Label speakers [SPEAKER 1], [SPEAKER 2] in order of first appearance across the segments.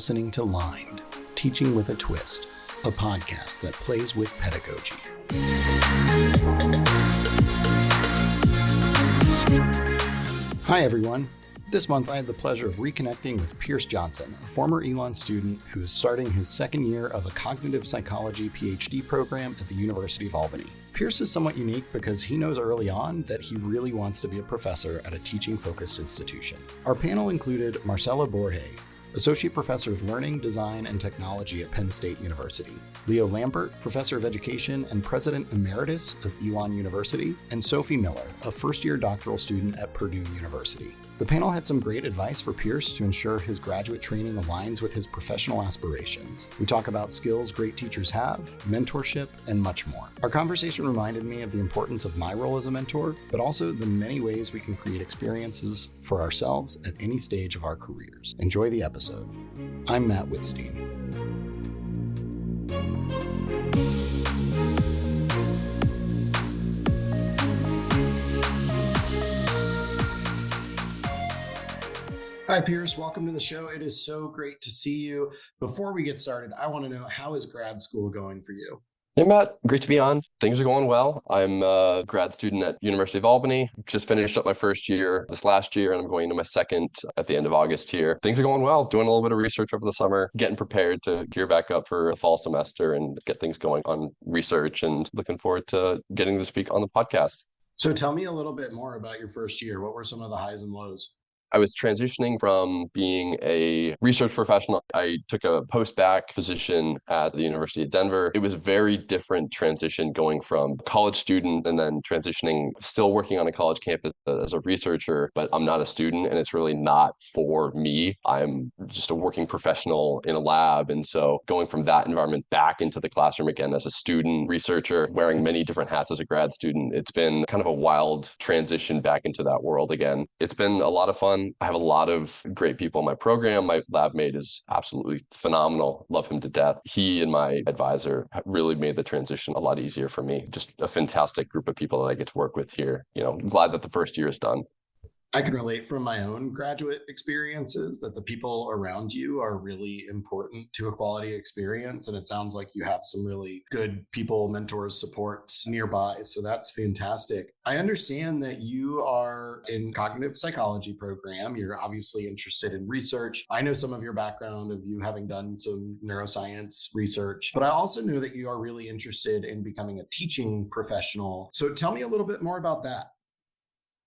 [SPEAKER 1] listening to Lined, Teaching with a Twist, a podcast that plays with pedagogy. Hi, everyone. This month, I had the pleasure of reconnecting with Pierce Johnson, a former Elon student who is starting his second year of a cognitive psychology PhD program at the University of Albany. Pierce is somewhat unique because he knows early on that he really wants to be a professor at a teaching-focused institution. Our panel included Marcela Borge, Associate Professor of Learning, Design, and Technology at Penn State University, Leo Lambert, Professor of Education and President Emeritus of Elon University, and Sophie Miller, a first-year doctoral student at Purdue University. The panel had some great advice for Pierce to ensure his graduate training aligns with his professional aspirations. We talk about skills great teachers have, mentorship, and much more. Our conversation reminded me of the importance of my role as a mentor, but also the many ways we can create experiences for ourselves at any stage of our careers. Enjoy the episode. I'm Matt Wittstein. Hi, Pierce. Welcome to the show. It is so great to see you. Before we get started, I want to know, how is grad school going for you?
[SPEAKER 2] Hey, Matt. Great to be on. Things are going well. I'm a grad student at University of Albany. Just finished up my first year this last year, and I'm going into my second at the end of August here. Things are going well. Doing a little bit of research over the summer, getting prepared to gear back up for the fall semester and get things going on research, and looking forward to getting to speak on the podcast.
[SPEAKER 1] So tell me a little bit more about your first year. What were some of the highs and lows?
[SPEAKER 2] I was transitioning from being a research professional. I took a post-bac position at the University of Denver. It was a very different transition going from college student and then transitioning, still working on a college campus as a researcher, but I'm not a student and it's really not for me. I'm just a working professional in a lab. And so going from that environment back into the classroom again as a student researcher, wearing many different hats as a grad student, it's been kind of a wild transition back into that world again. It's been a lot of fun. I have a lot of great people in my program. My lab mate is absolutely phenomenal. Love him to death. He and my advisor really made the transition a lot easier for me. Just a fantastic group of people that I get to work with here. I'm glad that the first year is done.
[SPEAKER 1] I can relate from my own graduate experiences that the people around you are really important to a quality experience. And it sounds like you have some really good people, mentors, supports nearby. So that's fantastic. I understand that you are in cognitive psychology program. You're obviously interested in research. I know some of your background of you having done some neuroscience research, but I also know that you are really interested in becoming a teaching professional. So tell me a little bit more about that.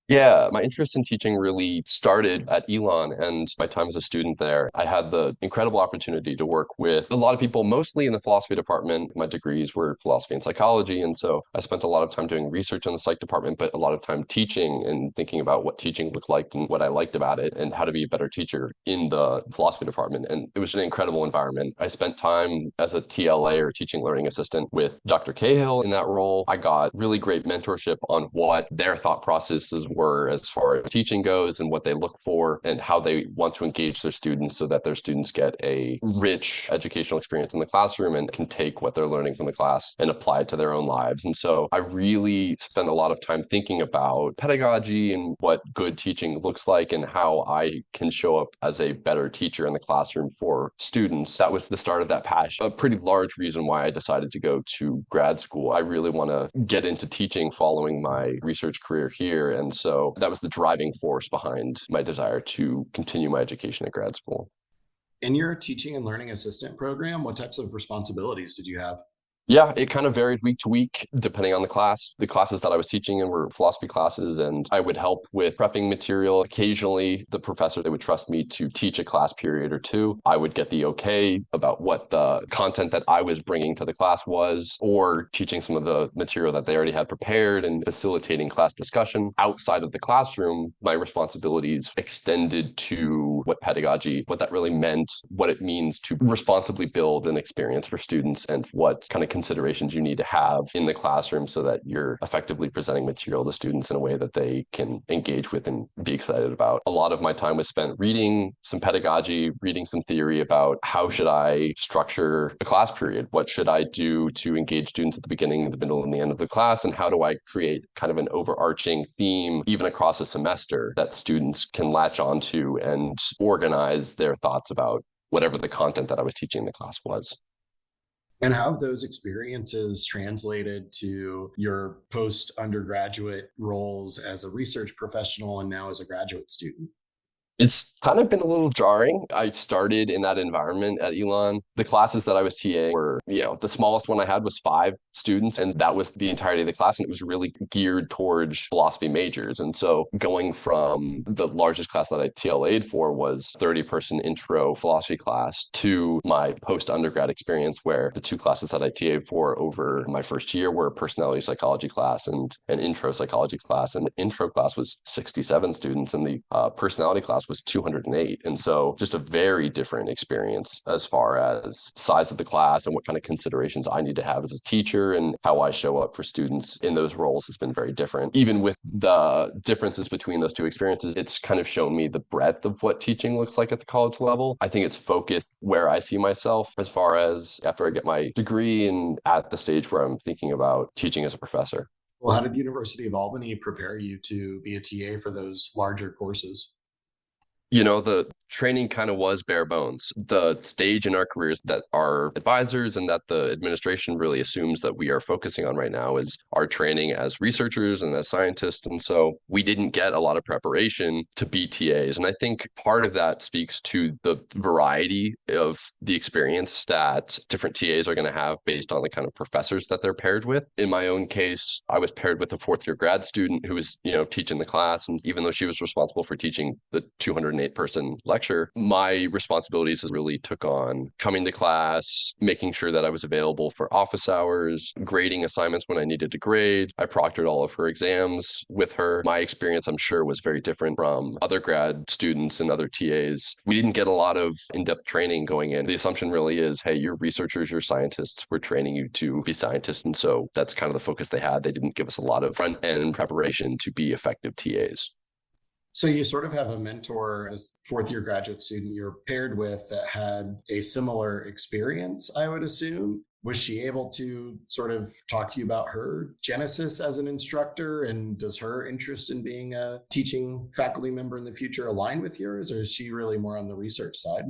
[SPEAKER 2] Yeah, my interest in teaching really started at Elon and my time as a student there. I had the incredible opportunity to work with a lot of people, mostly in the philosophy department. My degrees were philosophy and psychology. And so I spent a lot of time doing research in the psych department, but a lot of time teaching and thinking about what teaching looked like and what I liked about it and how to be a better teacher in the philosophy department. And it was an incredible environment. I spent time as a TLA or teaching learning assistant with Dr. Cahill in that role. I got really great mentorship on what their thought processes were as far as teaching goes and what they look for and how they want to engage their students so that their students get a rich educational experience in the classroom and can take what they're learning from the class and apply it to their own lives. And so I really spent a lot of time thinking about pedagogy and what good teaching looks like and how I can show up as a better teacher in the classroom for students. That was the start of that passion. A pretty large reason why I decided to go to grad school. I really want to get into teaching following my research career here. And so that was the driving force behind my desire to continue my education at grad school.
[SPEAKER 1] In your teaching and learning assistant program, what types of responsibilities did you have?
[SPEAKER 2] Yeah, it kind of varied week to week, depending on the class. The classes that I was teaching in were philosophy classes, and I would help with prepping material. Occasionally, the professor, they would trust me to teach a class period or two. I would get the okay about what the content that I was bringing to the class was, or teaching some of the material that they already had prepared and facilitating class discussion. Outside of the classroom, my responsibilities extended to what pedagogy, what that really meant, what it means to responsibly build an experience for students, and what kind of considerations you need to have in the classroom so that you're effectively presenting material to students in a way that they can engage with and be excited about. A lot of my time was spent reading some pedagogy, reading some theory about how should I structure a class period? What should I do to engage students at the beginning, the middle, and the end of the class? And how do I create kind of an overarching theme, even across a semester, that students can latch onto and organize their thoughts about whatever the content that I was teaching in the class was.
[SPEAKER 1] And how have those experiences translated to your post-undergraduate roles as a research professional and now as a graduate student?
[SPEAKER 2] It's kind of been a little jarring. I started in that environment at Elon. The classes that I was TAing were, the smallest one I had was 5 students, and that was the entirety of the class. And it was really geared towards philosophy majors. And so going from the largest class that I TLA'd for was 30-person intro philosophy class to my post-undergrad experience, where the 2 classes that I TA'd for over my first year were a personality psychology class and an intro psychology class. And the intro class was 67 students, and the personality class was 208. And so just a very different experience as far as size of the class and what kind of considerations I need to have as a teacher, and how I show up for students in those roles has been very different. Even with the differences between those 2 experiences, it's kind of shown me the breadth of what teaching looks like at the college level. I think it's focused where I see myself as far as after I get my degree and at the stage where I'm thinking about teaching as a professor.
[SPEAKER 1] Well, how did University of Albany prepare you to be a TA for those larger courses?
[SPEAKER 2] The training kind of was bare bones. The stage in our careers that our advisors and that the administration really assumes that we are focusing on right now is our training as researchers and as scientists. And so we didn't get a lot of preparation to be TAs. And I think part of that speaks to the variety of the experience that different TAs are going to have based on the kind of professors that they're paired with. In my own case, I was paired with a 4th-year grad student who was, teaching the class. And even though she was responsible for teaching the 208-person lecture, my responsibilities really took on coming to class, making sure that I was available for office hours, grading assignments when I needed to grade. I proctored all of her exams with her. My experience, I'm sure, was very different from other grad students and other TAs. We didn't get a lot of in-depth training going in. The assumption really is, hey, you're researchers, you're scientists, we're training you to be scientists. And so that's kind of the focus they had. They didn't give us a lot of front-end preparation to be effective TAs.
[SPEAKER 1] So you sort of have a mentor as 4th-year graduate student you're paired with that had a similar experience, I would assume. Was she able to sort of talk to you about her genesis as an instructor? And does her interest in being a teaching faculty member in the future align with yours? Or is she really more on the research side?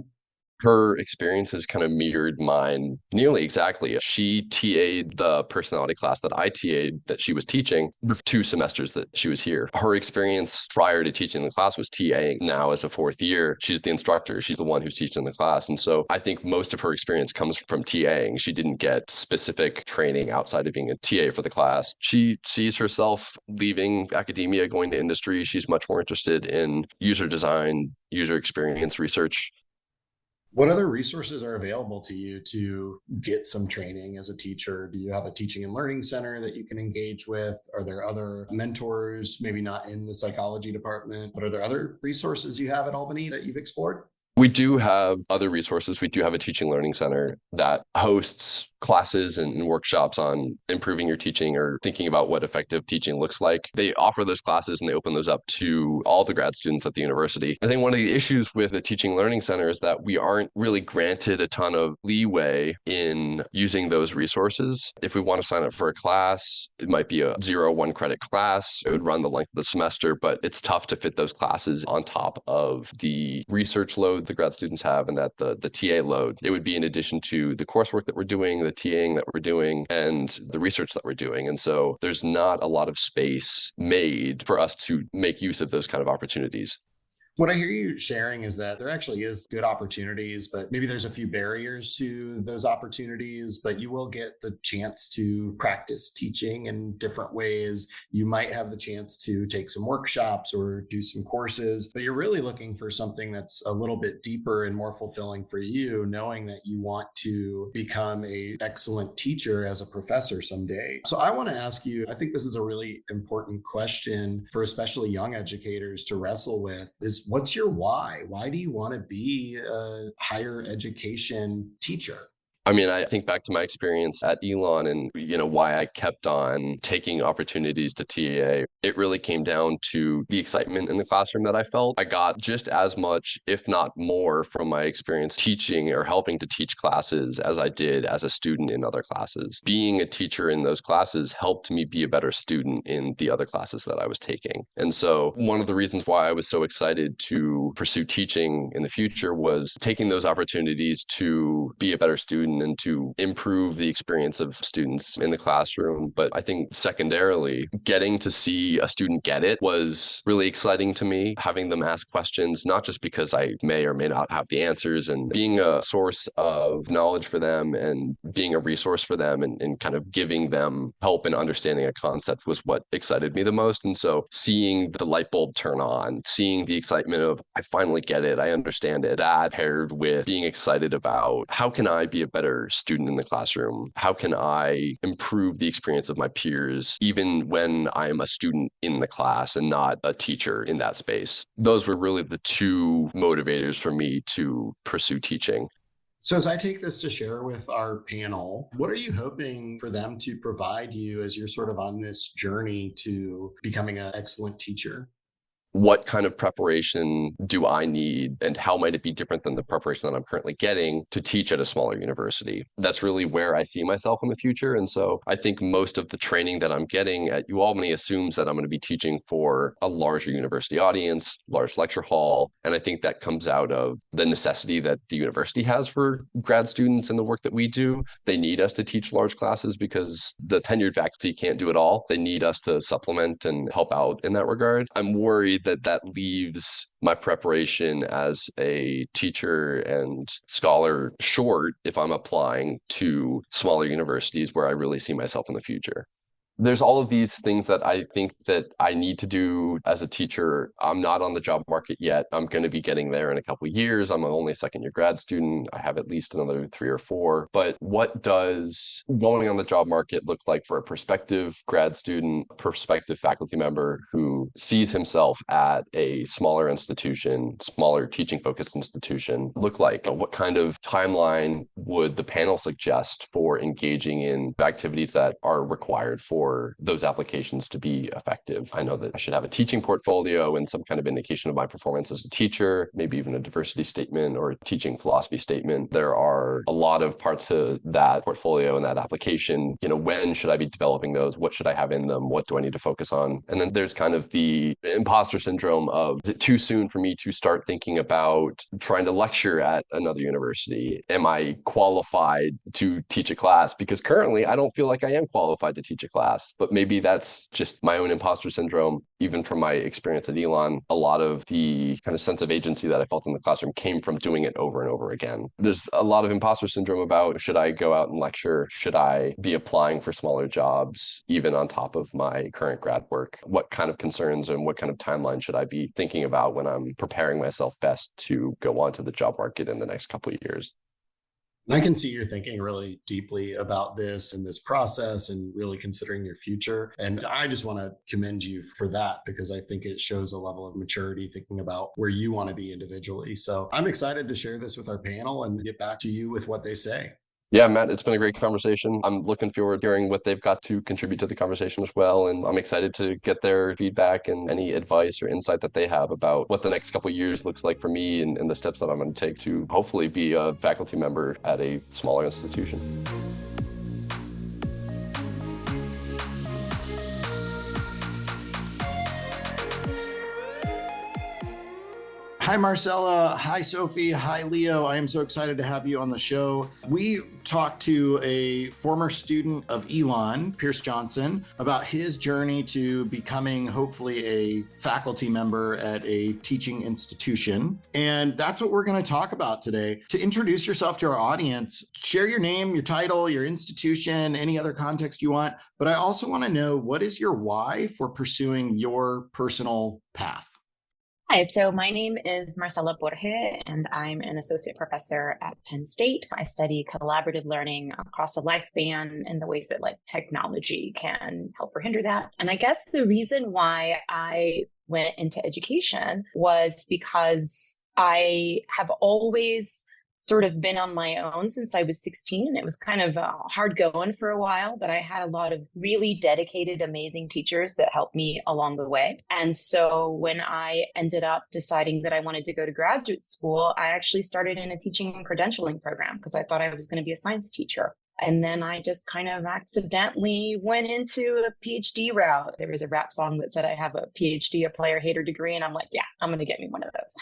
[SPEAKER 2] Her experiences kind of mirrored mine nearly exactly. She TA'd the personality class that I TA'd that she was teaching the 2 semesters that she was here. Her experience prior to teaching the class was TAing. Now as a 4th year, she's the instructor. She's the one who's teaching the class. And so I think most of her experience comes from TAing. She didn't get specific training outside of being a TA for the class. She sees herself leaving academia, going to industry. She's much more interested in user design, user experience research.
[SPEAKER 1] What other resources are available to you to get some training as a teacher? Do you have a teaching and learning center that you can engage with? Are there other mentors, maybe not in the psychology department, but are there other resources you have at Albany that you've explored?
[SPEAKER 2] We do have other resources. We do have a teaching learning center that hosts classes and workshops on improving your teaching or thinking about what effective teaching looks like. They offer those classes and they open those up to all the grad students at the university. I think one of the issues with the teaching learning center is that we aren't really granted a ton of leeway in using those resources. If we want to sign up for a class, it might be a 0-1 credit class. It would run the length of the semester, but it's tough to fit those classes on top of the research load the grad students have and that the TA load. It would be in addition to the coursework that we're doing, the TAing that we're doing, and the research that we're doing. And so there's not a lot of space made for us to make use of those kind of opportunities.
[SPEAKER 1] What I hear you sharing is that there actually is good opportunities, but maybe there's a few barriers to those opportunities, but you will get the chance to practice teaching in different ways. You might have the chance to take some workshops or do some courses, but you're really looking for something that's a little bit deeper and more fulfilling for you, knowing that you want to become an excellent teacher as a professor someday. So I want to ask you, I think this is a really important question for especially young educators to wrestle with, is what's your why? Why do you want to be a higher education teacher?
[SPEAKER 2] I mean, I think back to my experience at Elon and, why I kept on taking opportunities to TAA. It really came down to the excitement in the classroom that I felt. I got just as much, if not more, from my experience teaching or helping to teach classes as I did as a student in other classes. Being a teacher in those classes helped me be a better student in the other classes that I was taking. And so one of the reasons why I was so excited to pursue teaching in the future was taking those opportunities to be a better student and to improve the experience of students in the classroom. But I think secondarily, getting to see a student get it was really exciting to me, having them ask questions, not just because I may or may not have the answers, and being a source of knowledge for them and being a resource for them and kind of giving them help in understanding a concept was what excited me the most. And so seeing the light bulb turn on, seeing the excitement of, I finally get it, I understand it, that paired with being excited about how can I be a better student in the classroom? How can I improve the experience of my peers, even when I'm a student in the class and not a teacher in that space? Those were really the two motivators for me to pursue teaching.
[SPEAKER 1] So as I take this to share with our panel, what are you hoping for them to provide you as you're sort of on this journey to becoming an excellent teacher?
[SPEAKER 2] What kind of preparation do I need, and how might it be different than the preparation that I'm currently getting to teach at a smaller university? That's really where I see myself in the future. And so I think most of the training that I'm getting at UAlbany assumes that I'm going to be teaching for a larger university audience, large lecture hall. And I think that comes out of the necessity that the university has for grad students and the work that we do. They need us to teach large classes because the tenured faculty can't do it all. They need us to supplement and help out in that regard. I'm worried that leaves my preparation as a teacher and scholar short if I'm applying to smaller universities where I really see myself in the future. There's all of these things that I think that I need to do as a teacher. I'm not on the job market yet. I'm going to be getting there in a couple of years. I'm only a second year grad student. I have at least another 3 or 4. But what does going on the job market look like for a prospective grad student, prospective faculty member who sees himself at a smaller institution, smaller teaching focused institution look like? What kind of timeline would the panel suggest for engaging in activities that are required for those applications to be effective? I know that I should have a teaching portfolio and some kind of indication of my performance as a teacher, maybe even a diversity statement or a teaching philosophy statement. There are a lot of parts to that portfolio and that application. When should I be developing those? What should I have in them? What do I need to focus on? And then there's kind of the imposter syndrome of, is it too soon for me to start thinking about trying to lecture at another university? Am I qualified to teach a class? Because currently I don't feel like I am qualified to teach a class. But maybe that's just my own imposter syndrome. Even from my experience at Elon, a lot of the kind of sense of agency that I felt in the classroom came from doing it over and over again. There's a lot of imposter syndrome about, should I go out and lecture? Should I be applying for smaller jobs, even on top of my current grad work? What kind of concerns and what kind of timeline should I be thinking about when I'm preparing myself best to go onto the job market in the next couple of years?
[SPEAKER 1] I can see you're thinking really deeply about this and this process and really considering your future. And I just want to commend you for that because I think it shows a level of maturity thinking about where you want to be individually. So I'm excited to share this with our panel and get back to you with what they say.
[SPEAKER 2] Yeah, Matt, it's been a great conversation. I'm looking forward to hearing what they've got to contribute to the conversation as well. And I'm excited to get their feedback and any advice or insight that they have about what the next couple of years looks like for me and the steps that I'm going to take to hopefully be a faculty member at a smaller institution.
[SPEAKER 1] Hi, Marcela. Hi, Sophie. Hi, Leo. I am so excited to have you on the show. We talked to a former student of Elon, Pierce Johnson, about his journey to becoming hopefully a faculty member at a teaching institution. And that's what we're going to talk about today. To introduce yourself to our audience, share your name, your title, your institution, any other context you want. But I also want to know, what is your why for pursuing your personal path?
[SPEAKER 3] Hi, so my name is Marcela Borge, and I'm an associate professor at Penn State. I study collaborative learning across the lifespan and the ways that technology can help or hinder that. And I guess the reason why I went into education was because I have always sort of been on my own since I was 16. It was kind of hard going for a while, but I had a lot of really dedicated, amazing teachers that helped me along the way. And so when I ended up deciding that I wanted to go to graduate school, I actually started in a teaching and credentialing program because I thought I was going to be a science teacher. And then I just kind of accidentally went into a PhD route. There was a rap song that said I have a PhD, a player hater degree. And I'm like, yeah, I'm going to get me one of those.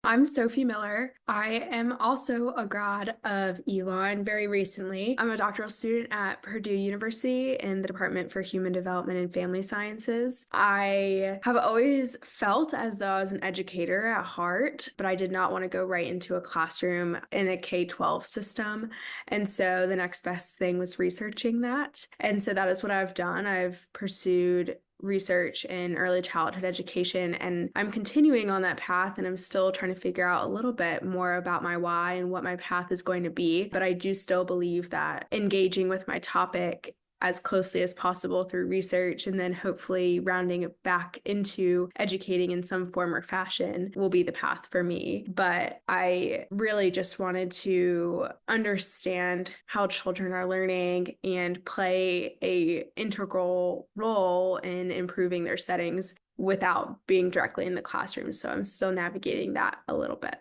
[SPEAKER 4] I'm Sophie Miller. I am also a grad of Elon very recently. I'm a doctoral student at Purdue University in the Department for Human Development and Family Sciences. I have always felt as though I was an educator at heart, but I did not want to go right into a classroom in a K-12 system. And so the next best thing was researching that. And so that is what I've done. I've pursued research in early childhood education, and I'm continuing on that path, and I'm still trying to figure out a little bit more about my why and what my path is going to be. But I do still believe that engaging with my topic as closely as possible through research and then hopefully rounding it back into educating in some form or fashion will be the path for me. But I really just wanted to understand how children are learning and play an integral role in improving their settings without being directly in the classroom. So I'm still navigating that a little bit.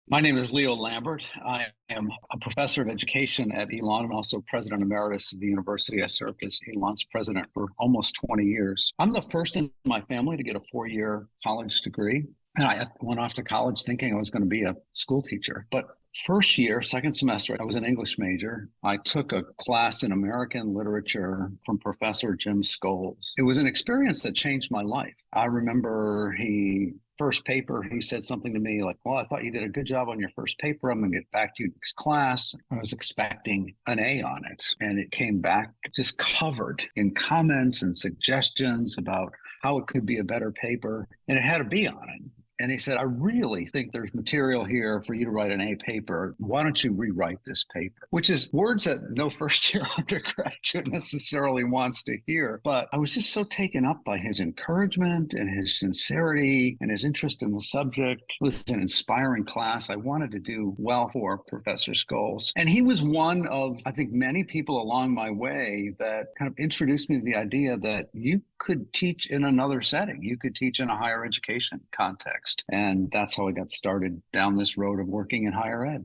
[SPEAKER 5] My name is Leo Lambert. I am a professor of education at Elon and also president emeritus of the university. I served as Elon's president for almost 20 years. I'm the first in my family to get a 4-year college degree. And I went off to college thinking I was going to be a school teacher. But first year, second semester, I was an English major. I took a class in American literature from Professor Jim Scholes. It was an experience that changed my life. I remember first paper, he said something to me like, well, I thought you did a good job on your first paper. I'm going to get back to you next class. I was expecting an A on it. And it came back just covered in comments and suggestions about how it could be a better paper. And it had a B on it. And he said, I really think there's material here for you to write an A paper. Why don't you rewrite this paper? Which is words that no first-year undergraduate necessarily wants to hear. But I was just so taken up by his encouragement and his sincerity and his interest in the subject. It was an inspiring class. I wanted to do well for Professor Scholes. And he was one of, I think, many people along my way that kind of introduced me to the idea that you could teach in another setting. You could teach in a higher education context. And that's how I got started down this road of working in higher ed.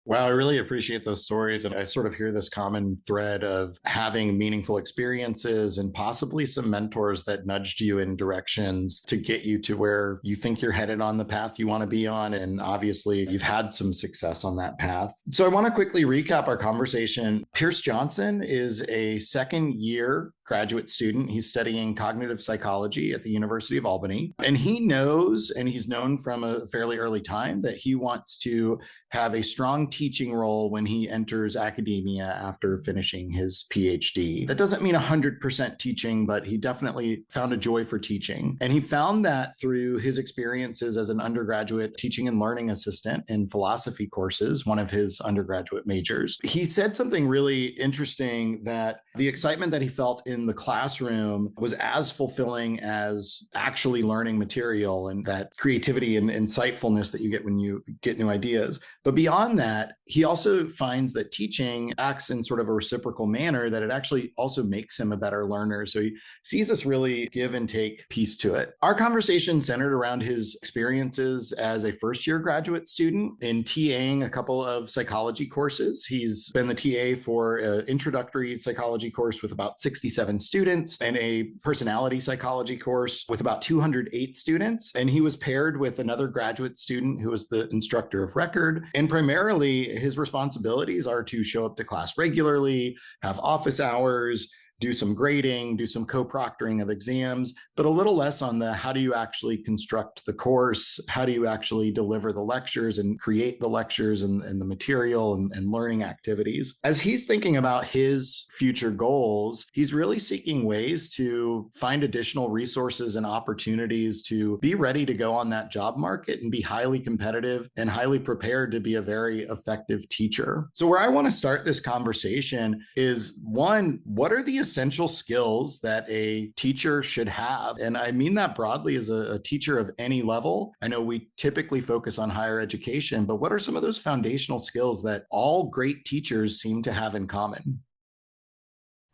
[SPEAKER 1] Wow, I really appreciate those stories. And I sort of hear this common thread of having meaningful experiences and possibly some mentors that nudged you in directions to get you to where you think you're headed on the path you want to be on. And obviously, you've had some success on that path. So I want to quickly recap our conversation. Pierce Johnson is a second-year graduate student. He's studying cognitive psychology at the University of Albany. And he knows, and he's known from a fairly early time, that he wants to have a strong teaching role when he enters academia after finishing his PhD. That doesn't mean 100% teaching, but he definitely found a joy for teaching. And he found that through his experiences as an undergraduate teaching and learning assistant in philosophy courses, one of his undergraduate majors. He said something really interesting, that the excitement that he felt in the classroom was as fulfilling as actually learning material, and that creativity and insightfulness that you get when you get new ideas. But beyond that, he also finds that teaching acts in sort of a reciprocal manner, that it actually also makes him a better learner. So he sees this really give and take piece to it. Our conversation centered around his experiences as a first-year graduate student in TAing a couple of psychology courses. He's been the TA for an introductory psychology course with about 67 students and a personality psychology course with about 208 students. And he was paired with another graduate student who was the instructor of record. And primarily, his responsibilities are to show up to class regularly, have office hours, do some grading, do some co-proctoring of exams, but a little less on the how do you actually construct the course, how do you actually deliver the lectures and create the lectures and the material and learning activities. As he's thinking about his future goals, he's really seeking ways to find additional resources and opportunities to be ready to go on that job market and be highly competitive and highly prepared to be a very effective teacher. So where I want to start this conversation is, one, what are the essential skills that a teacher should have? And I mean that broadly as a teacher of any level. I know we typically focus on higher education, but what are some of those foundational skills that all great teachers seem to have in common?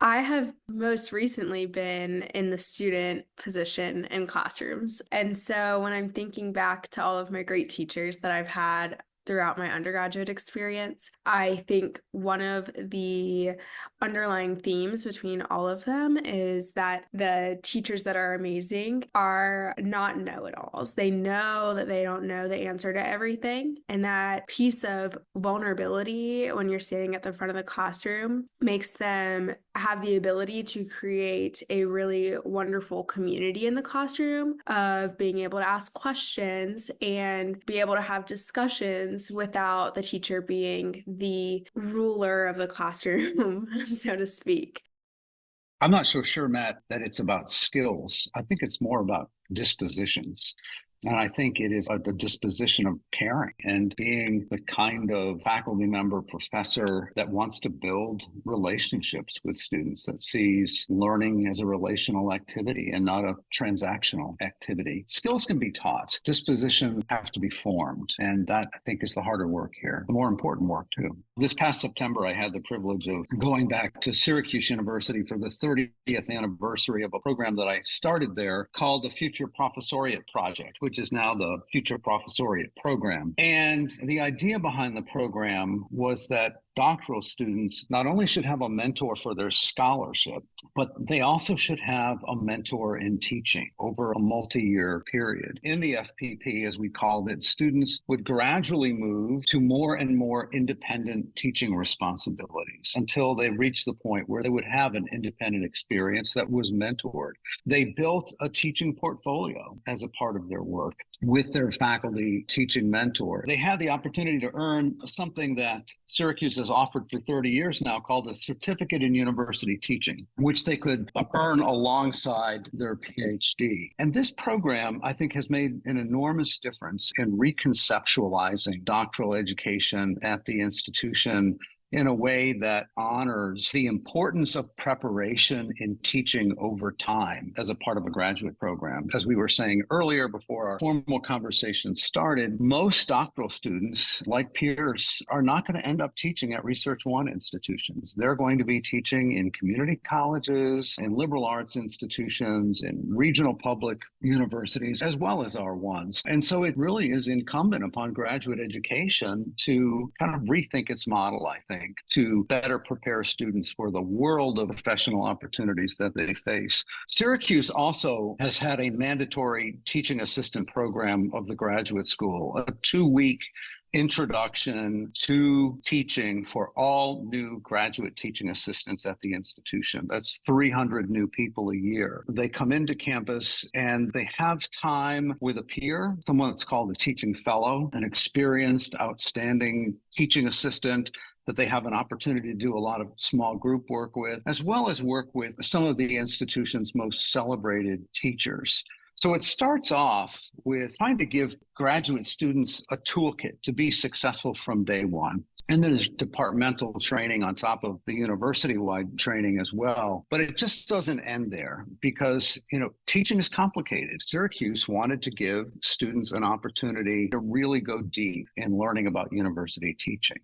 [SPEAKER 4] I have most recently been in the student position in classrooms. And so when I'm thinking back to all of my great teachers that I've had throughout my undergraduate experience, I think one of the underlying themes between all of them is that the teachers that are amazing are not know-it-alls. They know that they don't know the answer to everything. And that piece of vulnerability when you're standing at the front of the classroom makes them have the ability to create a really wonderful community in the classroom of being able to ask questions and be able to have discussions without the teacher being the ruler of the classroom, so to speak.
[SPEAKER 5] I'm not so sure, Matt, that it's about skills. I think it's more about dispositions. And I think it is the disposition of caring and being the kind of faculty member, professor that wants to build relationships with students, that sees learning as a relational activity and not a transactional activity. Skills can be taught. Disposition have to be formed. And that, I think, is the harder work here, the more important work, too. This past September, I had the privilege of going back to Syracuse University for the 30th anniversary of a program that I started there called the Future Professoriate Project, which is now the Future Professoriate Program. And the idea behind the program was that doctoral students not only should have a mentor for their scholarship, but they also should have a mentor in teaching over a multi-year period. In the FPP, as we called it, students would gradually move to more and more independent teaching responsibilities until they reached the point where they would have an independent experience that was mentored. They built a teaching portfolio as a part of their work with their faculty teaching mentor. They had the opportunity to earn something that Syracuse has offered for 30 years now called a certificate in university teaching, which they could earn alongside their PhD. And this program, I think, has made an enormous difference in reconceptualizing doctoral education at the institution in a way that honors the importance of preparation in teaching over time as a part of a graduate program. As we were saying earlier before our formal conversation started, most doctoral students, like Pierce, are not going to end up teaching at Research One institutions. They're going to be teaching in community colleges, in liberal arts institutions, in regional public universities, as well as R1s. And so it really is incumbent upon graduate education to kind of rethink its model, I think, to better prepare students for the world of professional opportunities that they face. Syracuse also has had a mandatory teaching assistant program of the graduate school, a 2-week introduction to teaching for all new graduate teaching assistants at the institution. That's 300 new people a year. They come into campus and they have time with a peer, someone that's called a teaching fellow, an experienced, outstanding teaching assistant that they have an opportunity to do a lot of small group work with, as well as work with some of the institution's most celebrated teachers. So it starts off with trying to give graduate students a toolkit to be successful from day one. And then there's departmental training on top of the university-wide training as well. But it just doesn't end there because, teaching is complicated. Syracuse wanted to give students an opportunity to really go deep in learning about university teaching.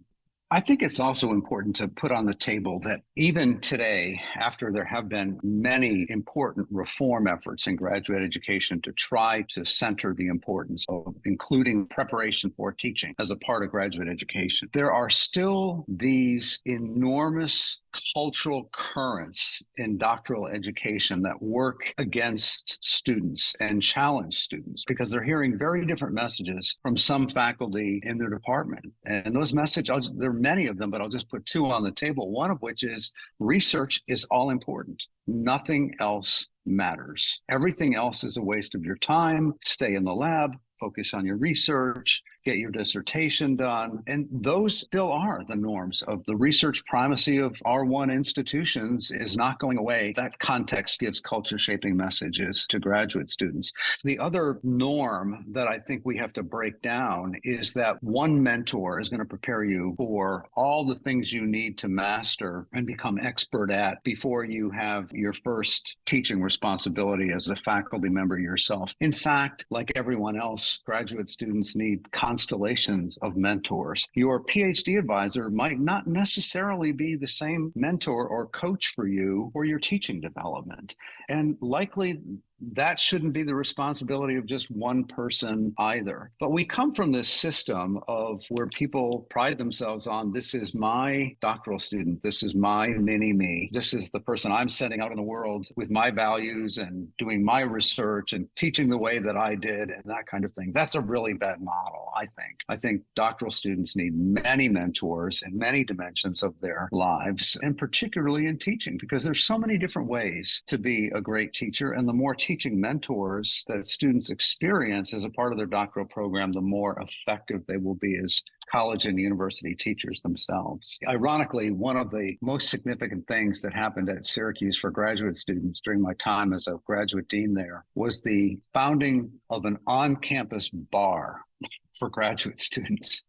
[SPEAKER 5] I think it's also important to put on the table that even today, after there have been many important reform efforts in graduate education to try to center the importance of including preparation for teaching as a part of graduate education, there are still these enormous cultural currents in doctoral education that work against students and challenge students because they're hearing very different messages from some faculty in their department. And those messages, there are many of them, but I'll just put 2 on the table, one of which is research is all important. Nothing else matters. Everything else is a waste of your time. Stay in the lab, focus on your research. get your dissertation done. And those still are the norms of the research primacy of R1 institutions is not going away. That context gives culture shaping messages to graduate students. The other norm that I think we have to break down is that one mentor is going to prepare you for all the things you need to master and become expert at before you have your first teaching responsibility as a faculty member yourself. In fact, like everyone else, graduate students need constellations of mentors. Your PhD advisor might not necessarily be the same mentor or coach for you for your teaching development. And likely that shouldn't be the responsibility of just one person either. But we come from this system of where people pride themselves on, this is my doctoral student, this is my mini-me, this is the person I'm sending out in the world with my values and doing my research and teaching the way that I did and that kind of thing. That's a really bad model, I think. I think doctoral students need many mentors in many dimensions of their lives, and particularly in teaching, because there's so many different ways to be a great teacher, and the more teaching mentors that students experience as a part of their doctoral program, the more effective they will be as college and university teachers themselves. Ironically, one of the most significant things that happened at Syracuse for graduate students during my time as a graduate dean there was the founding of an on-campus bar for graduate students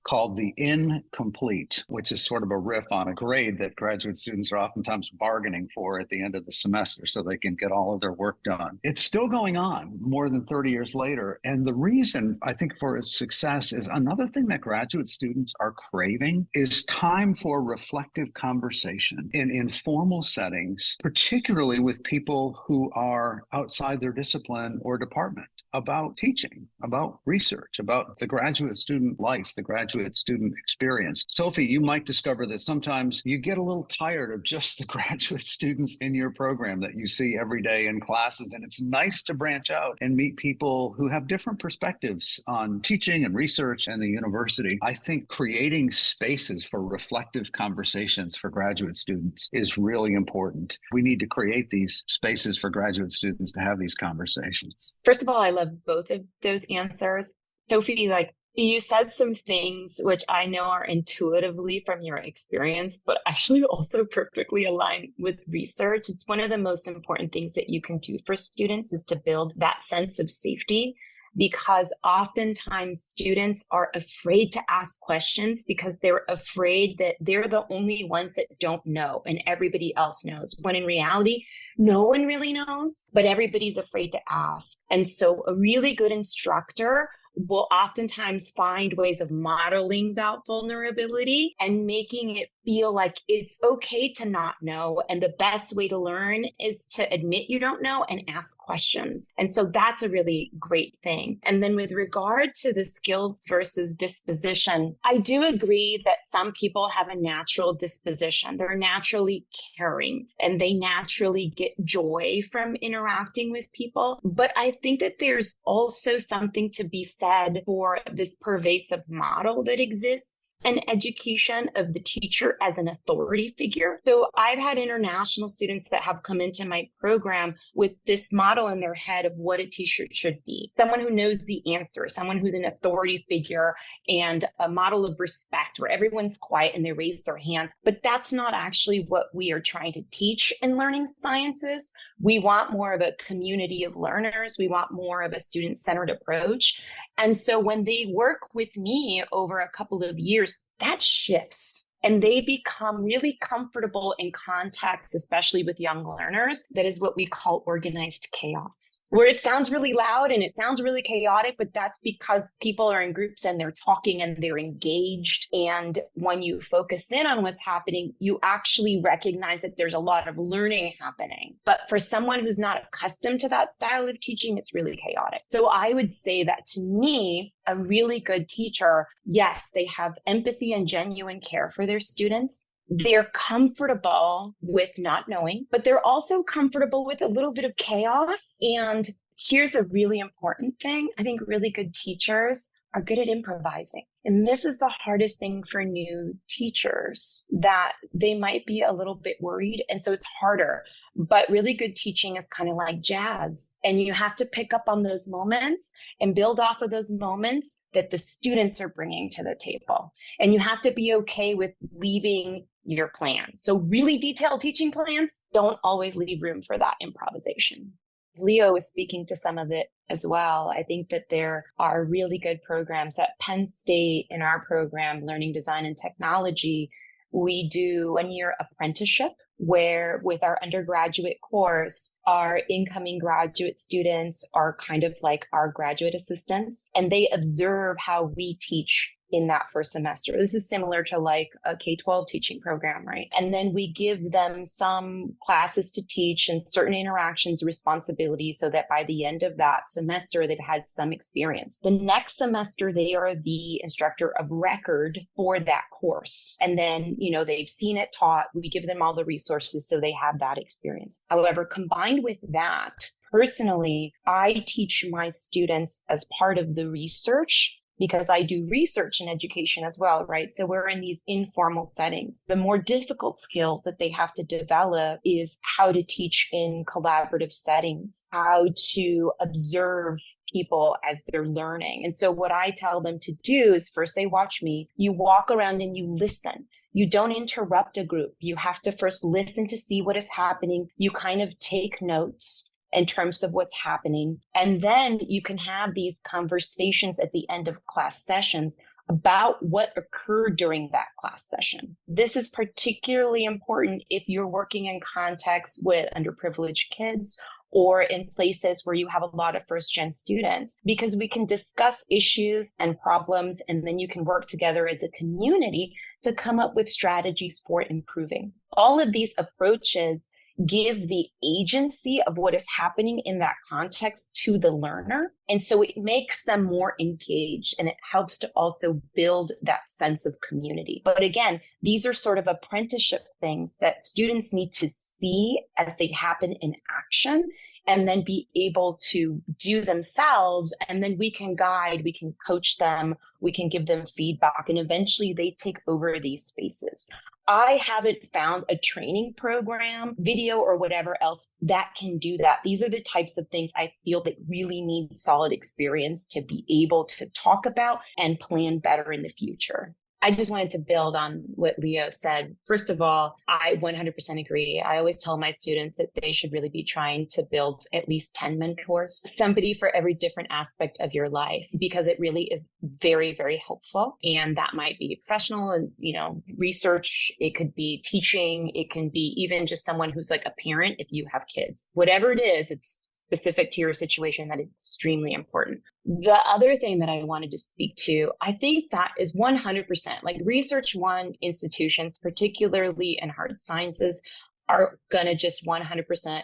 [SPEAKER 5] called the Incomplete, which is sort of a riff on a grade that graduate students are oftentimes bargaining for at the end of the semester so they can get all of their work done. It's still going on more than 30 years later. And the reason I think for its success is another thing that graduate students are craving is time for reflective conversation in informal settings, particularly with people who are outside their discipline or department, about teaching, about research, about the graduate student life, the graduate student experience. Sophie, you might discover that sometimes you get a little tired of just the graduate students in your program that you see every day in classes. And it's nice to branch out and meet people who have different perspectives on teaching and research and the university. I think creating spaces for reflective conversations for graduate students is really important. We need to create these spaces for graduate students to have these conversations.
[SPEAKER 3] First of all, I love both of those answers. Sophie, you said some things which I know are intuitively from your experience, but actually also perfectly aligned with research. It's one of the most important things that you can do for students is to build that sense of safety, because oftentimes students are afraid to ask questions because they're afraid that they're the only ones that don't know and everybody else knows, when in reality, no one really knows, but everybody's afraid to ask. And so a really good instructor will oftentimes find ways of modeling that vulnerability and making it feel like it's okay to not know. And the best way to learn is to admit you don't know and ask questions. And so that's a really great thing. And then with regard to the skills versus disposition, I do agree that some people have a natural disposition. They're naturally caring and they naturally get joy from interacting with people. But I think that there's also something to be said for this pervasive model that exists in education of the teacher as an authority figure. So I've had international students that have come into my program with this model in their head of what a teacher should be. Someone who knows the answer, someone who's an authority figure and a model of respect where everyone's quiet and they raise their hands. But that's not actually what we are trying to teach in learning sciences. We want more of a community of learners. We want more of a student-centered approach. And so when they work with me over a couple of years, that shifts. And they become really comfortable in contexts, especially with young learners, that is what we call organized chaos, where it sounds really loud and it sounds really chaotic, but that's because people are in groups and they're talking and they're engaged. And when you focus in on what's happening, you actually recognize that there's a lot of learning happening. But for someone who's not accustomed to that style of teaching, it's really chaotic. So I would say that to me, a really good teacher, yes, they have empathy and genuine care for their students. They're comfortable with not knowing, but they're also comfortable with a little bit of chaos. And here's a really important thing. I think really good teachers are good at improvising. And this is the hardest thing for new teachers, that they might be a little bit worried. And so it's harder. But really good teaching is kind of like jazz. And you have to pick up on those moments and build off of those moments that the students are bringing to the table. And you have to be okay with leaving your plan. So really detailed teaching plans don't always leave room for that improvisation. Leo was speaking to some of it as well. I think that there are really good programs at Penn State. In our program, Learning Design and Technology, we do 1-year apprenticeship where with our undergraduate course, our incoming graduate students are kind of like our graduate assistants, and they observe how we teach in that first semester. This is similar to like a K-12 teaching program, right? And then we give them some classes to teach and certain interactions, responsibilities, so that by the end of that semester, they've had some experience. The next semester, they are the instructor of record for that course. And then, they've seen it taught. We give them all the resources so they have that experience. However, combined with that, personally, I teach my students as part of the research, because I do research in education as well, right? So we're in these informal settings. The more difficult skills that they have to develop is how to teach in collaborative settings, how to observe people as they're learning. And so what I tell them to do is first they watch me, you walk around and you listen. You don't interrupt a group. You have to first listen to see what is happening. You kind of take notes in terms of what's happening. And then you can have these conversations at the end of class sessions about what occurred during that class session. This is particularly important if you're working in contexts with underprivileged kids or in places where you have a lot of first-gen students, because we can discuss issues and problems, and then you can work together as a community to come up with strategies for improving. All of these approaches give the agency of what is happening in that context to the learner. And so it makes them more engaged, and it helps to also build that sense of community. But again, these are sort of apprenticeship things that students need to see as they happen in action and then be able to do themselves. And then we can guide, we can coach them, we can give them feedback, and eventually they take over these spaces. I haven't found a training program, video, or whatever else that can do that. These are the types of things I feel that really need solid experience to be able to talk about and plan better in the future. I just wanted to build on what Leo said. First of all, I 100% agree. I always tell my students that they should really be trying to build at least 10 mentors, somebody for every different aspect of your life, because it really is very, very helpful. And that might be professional and, research. It could be teaching. It can be even just someone who's like a parent if you have kids. Whatever it is, it's specific to your situation. That is extremely important. The other thing that I wanted to speak to, I think that is 100%, like research one institutions, particularly in hard sciences, are going to just 100%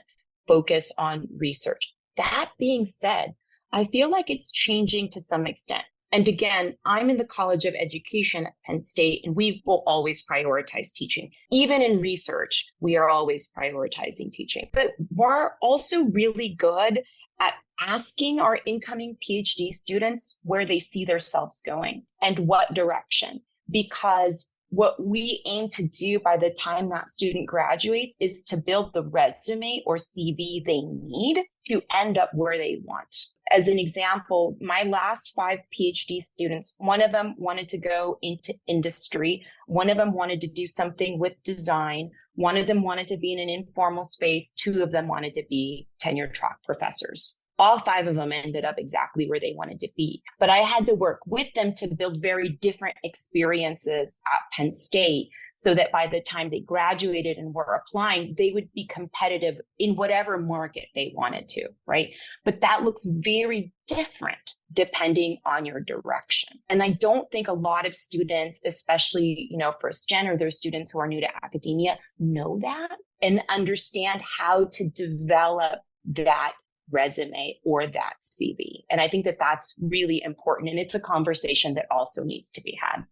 [SPEAKER 3] focus on research. That being said, I feel like it's changing to some extent. And again, I'm in the College of Education at Penn State, and we will always prioritize teaching. Even in research, we are always prioritizing teaching. But we're also really good at asking our incoming PhD students where they see themselves going and what direction. Because what we aim to do by the time that student graduates is to build the resume or CV they need to end up where they want. As an example, my last 5 PhD students, one of them wanted to go into industry. One of them wanted to do something with design. One of them wanted to be in an informal space. 2 of them wanted to be tenure track professors. All 5 of them ended up exactly where they wanted to be. But I had to work with them to build very different experiences at Penn State so that by the time they graduated and were applying, they would be competitive in whatever market they wanted to, right? But that looks very different depending on your direction. And I don't think a lot of students, especially, first gen or those students who are new to academia, know that and understand how to develop that resume or that CV. And I think that that's really important. And it's a conversation that also needs to be had.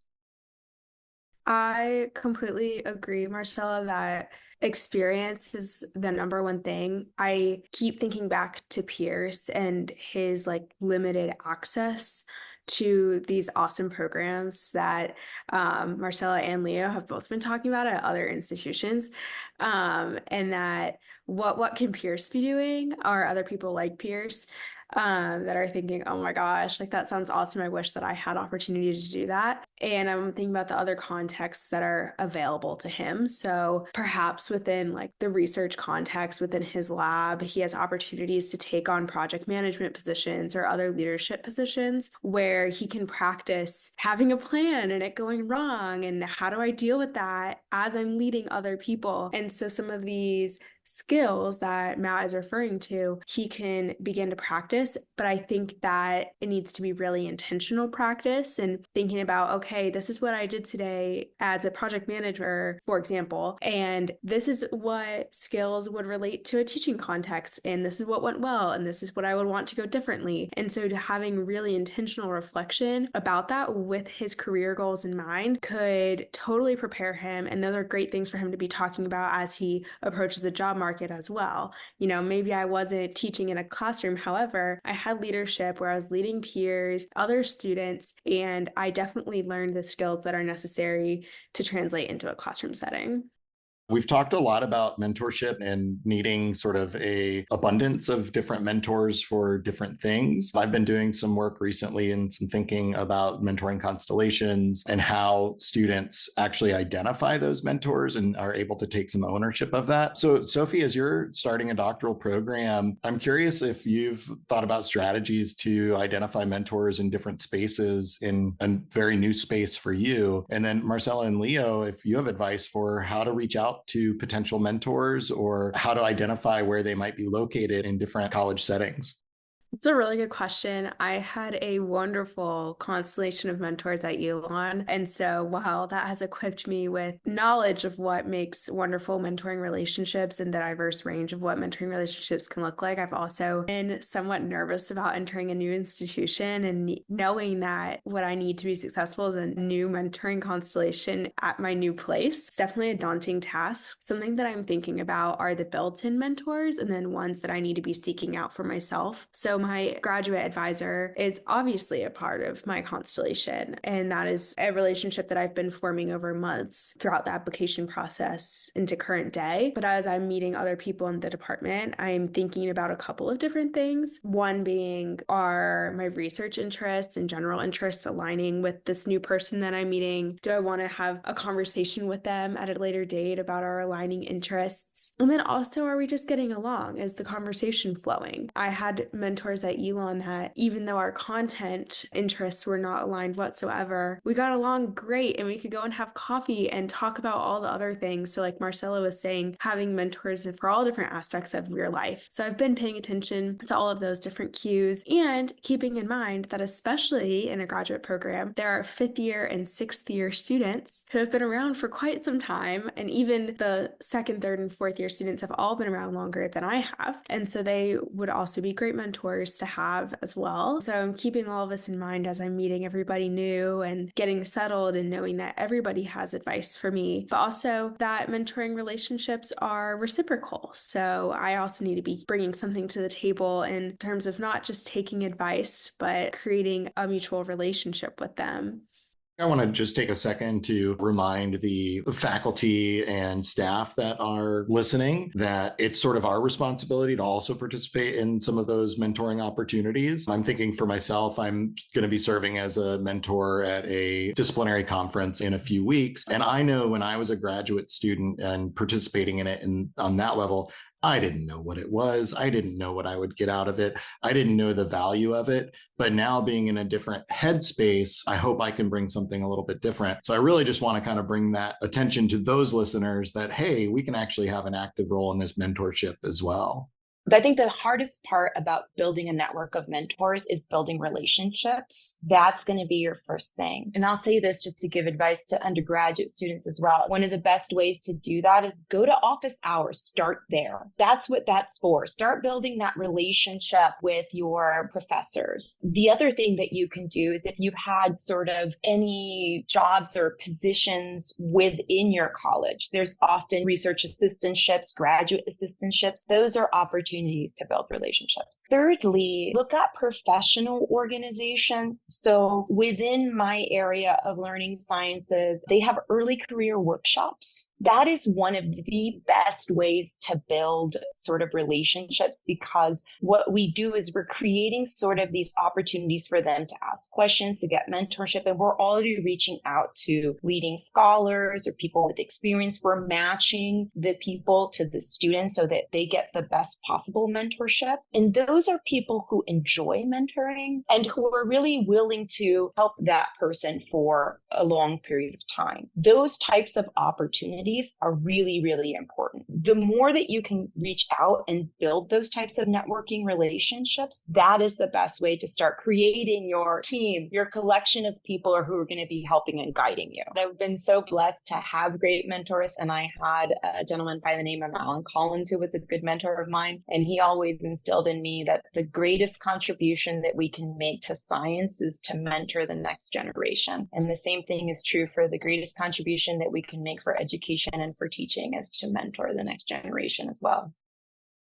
[SPEAKER 4] I completely agree, Marcela, that experience is the number one thing. I keep thinking back to Pierce and his limited access to these awesome programs that Marcela and Leo have both been talking about at other institutions, and that what can Pierce be doing, or other people like Pierce that are thinking, oh my gosh, like that sounds awesome. I wish that I had opportunity to do that. And I'm thinking about the other contexts that are available to him. So perhaps within like the research context within his lab, he has opportunities to take on project management positions or other leadership positions where he can practice having a plan and it going wrong. And how do I deal with that as I'm leading other people? And so some of these skills that Matt is referring to, he can begin to practice, but I think that it needs to be really intentional practice and thinking about, okay, this is what I did today as a project manager, for example, and this is what skills would relate to a teaching context, and this is what went well, and this is what I would want to go differently. And so to having really intentional reflection about that with his career goals in mind could totally prepare him, and those are great things for him to be talking about as he approaches the job market as well. You know, maybe I wasn't teaching in a classroom. However, I had leadership where I was leading peers, other students, and I definitely learned the skills that are necessary to translate into a classroom setting.
[SPEAKER 1] We've talked a lot about mentorship and needing sort of a abundance of different mentors for different things. I've been doing some work recently and some thinking about mentoring constellations and how students actually identify those mentors and are able to take some ownership of that. So Sophie, as you're starting a doctoral program, I'm curious if you've thought about strategies to identify mentors in different spaces in a very new space for you. And then Marcela and Leo, if you have advice for how to reach out to potential mentors or how to identify where they might be located in different college settings.
[SPEAKER 4] It's a really good question. I had a wonderful constellation of mentors at Elon. And so while that has equipped me with knowledge of what makes wonderful mentoring relationships and the diverse range of what mentoring relationships can look like, I've also been somewhat nervous about entering a new institution and knowing that what I need to be successful is a new mentoring constellation at my new place. It's definitely a daunting task. Something that I'm thinking about are the built-in mentors and then ones that I need to be seeking out for myself. So my graduate advisor is obviously a part of my constellation, and that is a relationship that I've been forming over months throughout the application process into current day. But as I'm meeting other people in the department, I'm thinking about a couple of different things. One being, are my research interests and general interests aligning with this new person that I'm meeting? Do I want to have a conversation with them at a later date about our aligning interests? And then also, are we just getting along? Is the conversation flowing? I had mentors at Elon that even though our content interests were not aligned whatsoever, we got along great and we could go and have coffee and talk about all the other things. So like Marcela was saying, having mentors for all different aspects of your life. So I've been paying attention to all of those different cues and keeping in mind that especially in a graduate program, there are 5th year and 6th year students who have been around for quite some time. And even the 2nd, 3rd, and 4th year students have all been around longer than I have. And so they would also be great mentors to have as well. So I'm keeping all of this in mind as I'm meeting everybody new and getting settled and knowing that everybody has advice for me, but also that mentoring relationships are reciprocal. So I also need to be bringing something to the table in terms of not just taking advice, but creating a mutual relationship with them.
[SPEAKER 1] I want to just take a second to remind the faculty and staff that are listening that it's sort of our responsibility to also participate in some of those mentoring opportunities. I'm thinking for myself, I'm going to be serving as a mentor at a disciplinary conference in a few weeks. And I know when I was a graduate student and participating in it and on that level, I didn't know what it was. I didn't know what I would get out of it. I didn't know the value of it. But now being in a different headspace, I hope I can bring something a little bit different. So I really just want to kind of bring that attention to those listeners that, hey, we can actually have an active role in this mentorship as well.
[SPEAKER 3] But I think the hardest part about building a network of mentors is building relationships. That's going to be your first thing. And I'll say this just to give advice to undergraduate students as well. One of the best ways to do that is go to office hours. Start there. That's what that's for. Start building that relationship with your professors. The other thing that you can do is if you've had sort of any jobs or positions within your college, there's often research assistantships, graduate assistantships. Those are opportunities opportunities to build relationships. Thirdly, look at professional organizations. So within my area of learning sciences, they have early career workshops. That is one of the best ways to build sort of relationships, because what we do is we're creating sort of these opportunities for them to ask questions, to get mentorship. And we're already reaching out to leading scholars or people with experience. We're matching the people to the students so that they get the best possible mentorship. And those are people who enjoy mentoring and who are really willing to help that person for a long period of time. Those types of opportunities are really, really important. The more that you can reach out and build those types of networking relationships, that is the best way to start creating your team, your collection of people who are going to be helping and guiding you. I've been so blessed to have great mentors, and I had a gentleman by the name of Alan Collins who was a good mentor of mine, and he always instilled in me that the greatest contribution that we can make to science is to mentor the next generation. And the same thing is true for the greatest contribution that we can make for education and for teaching is to mentor the next generation as well.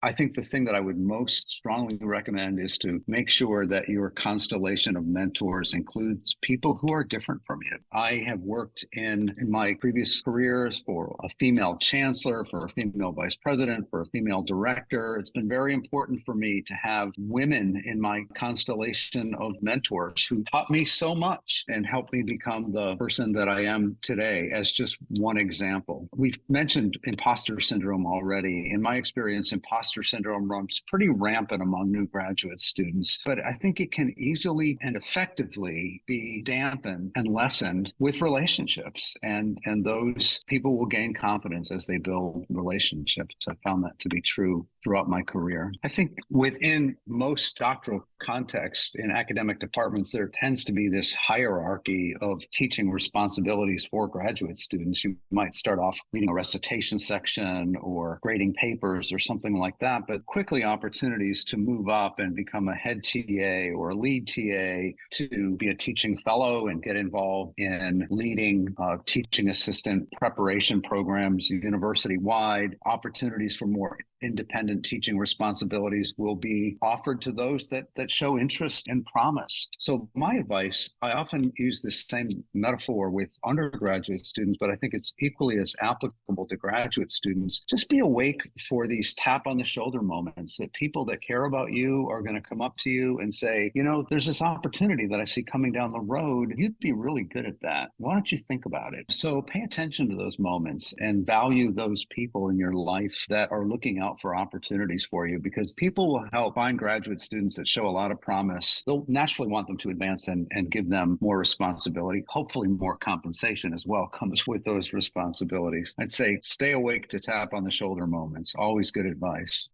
[SPEAKER 5] I think the thing that I would most strongly recommend is to make sure that your constellation of mentors includes people who are different from you. I have worked in my previous careers for a female chancellor, for a female vice president, for a female director. It's been very important for me to have women in my constellation of mentors who taught me so much and helped me become the person that I am today, as just one example. We've mentioned imposter syndrome already. In my experience, imposter syndrome runs pretty rampant among new graduate students, but I think it can easily and effectively be dampened and lessened with relationships. And those people will gain confidence as they build relationships. I found that to be true throughout my career. I think within most doctoral contexts in academic departments, there tends to be this hierarchy of teaching responsibilities for graduate students. You might start off leading a recitation section or grading papers or something like that, but quickly opportunities to move up and become a head TA or a lead TA, to be a teaching fellow and get involved in leading teaching assistant preparation programs university-wide. Opportunities for more independent teaching responsibilities will be offered to those that show interest and promise. So my advice, I often use this same metaphor with undergraduate students, but I think it's equally as applicable to graduate students. Just be awake for these tap on the shoulder moments, that people that care about you are going to come up to you and say, you know, there's this opportunity that I see coming down the road. You'd be really good at that. Why don't you think about it? So pay attention to those moments and value those people in your life that are looking out for opportunities for you, because people will help find graduate students that show a lot of promise. They'll naturally want them to advance and give them more responsibility. Hopefully more compensation as well comes with those responsibilities. I'd say stay awake to tap on the shoulder moments. Always good advice.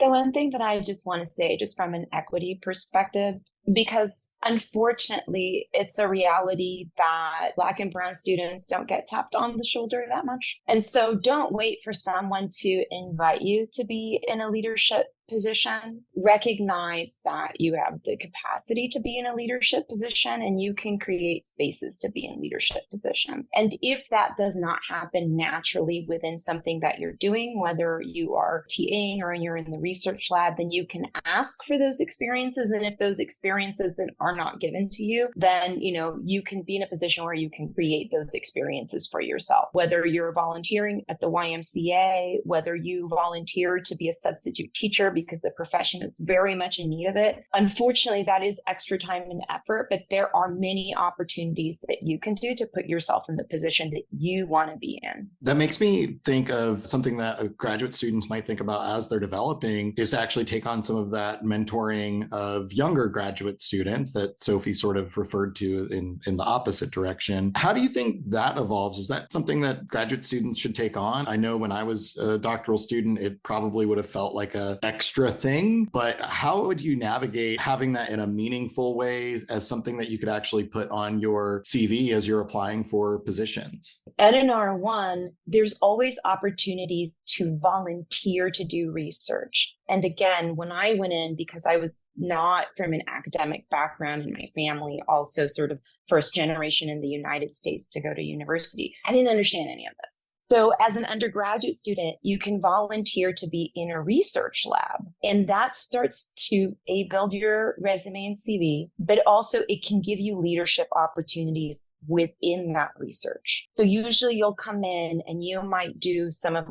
[SPEAKER 3] The one thing that I just want to say, just from an equity perspective, because unfortunately, it's a reality that Black and Brown students don't get tapped on the shoulder that much. And so don't wait for someone to invite you to be in a leadership position. Recognize that you have the capacity to be in a leadership position, and you can create spaces to be in leadership positions. And if that does not happen naturally within something that you're doing, whether you are TAing or you're in the research lab, then you can ask for those experiences. And if those experiences then are not given to you, then, you know, you can be in a position where you can create those experiences for yourself, whether you're volunteering at the YMCA, whether you volunteer to be a substitute teacher because the profession is very much in need of it. Unfortunately, that is extra time and effort, but there are many opportunities that you can do to put yourself in the position that you want to be in.
[SPEAKER 1] That makes me think of something that graduate students might think about as they're developing, is to actually take on some of that mentoring of younger graduate students that Sophie sort of referred to in the opposite direction. How do you think that evolves? Is that something that graduate students should take on? I know when I was a doctoral student, it probably would have felt like an extra thing, but how would you navigate having that in a meaningful way as something that you could actually put on your CV as you're applying for positions?
[SPEAKER 3] At an R1, there's always opportunity to volunteer to do research. And again, when I went in, because I was not from an academic background and my family also sort of first generation in the United States to go to university, I didn't understand any of this. So as an undergraduate student, you can volunteer to be in a research lab, and that starts to build your resume and CV, but also it can give you leadership opportunities within that research. So usually you'll come in and you might do some of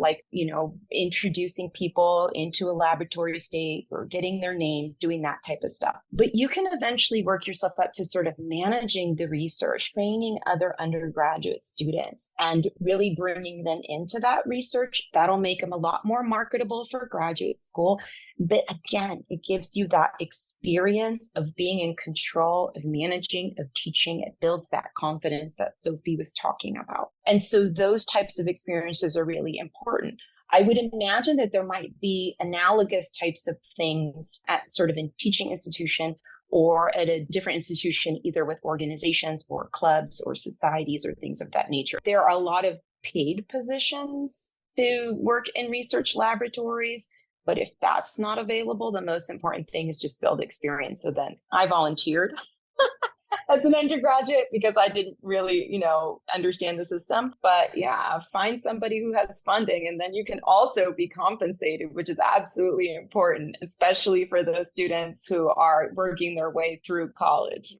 [SPEAKER 3] introducing people into a laboratory state or getting their name, doing that type of stuff. But you can eventually work yourself up to sort of managing the research, training other undergraduate students, and really bringing them into that research. That'll make them a lot more marketable for graduate school. But again, it gives you that experience of being in control, of managing, of teaching. It builds that confidence that Sophie was talking about. And so those types of experiences are really important. I would imagine that there might be analogous types of things at sort of a teaching institution or at a different institution, either with organizations or clubs or societies or things of that nature. There are a lot of paid positions to work in research laboratories. But if that's not available, the most important thing is just build experience. So then I volunteered as an undergraduate because I didn't really, understand the system. But yeah, find somebody who has funding, and then you can also be compensated, which is absolutely important, especially for those students who are working their way through college.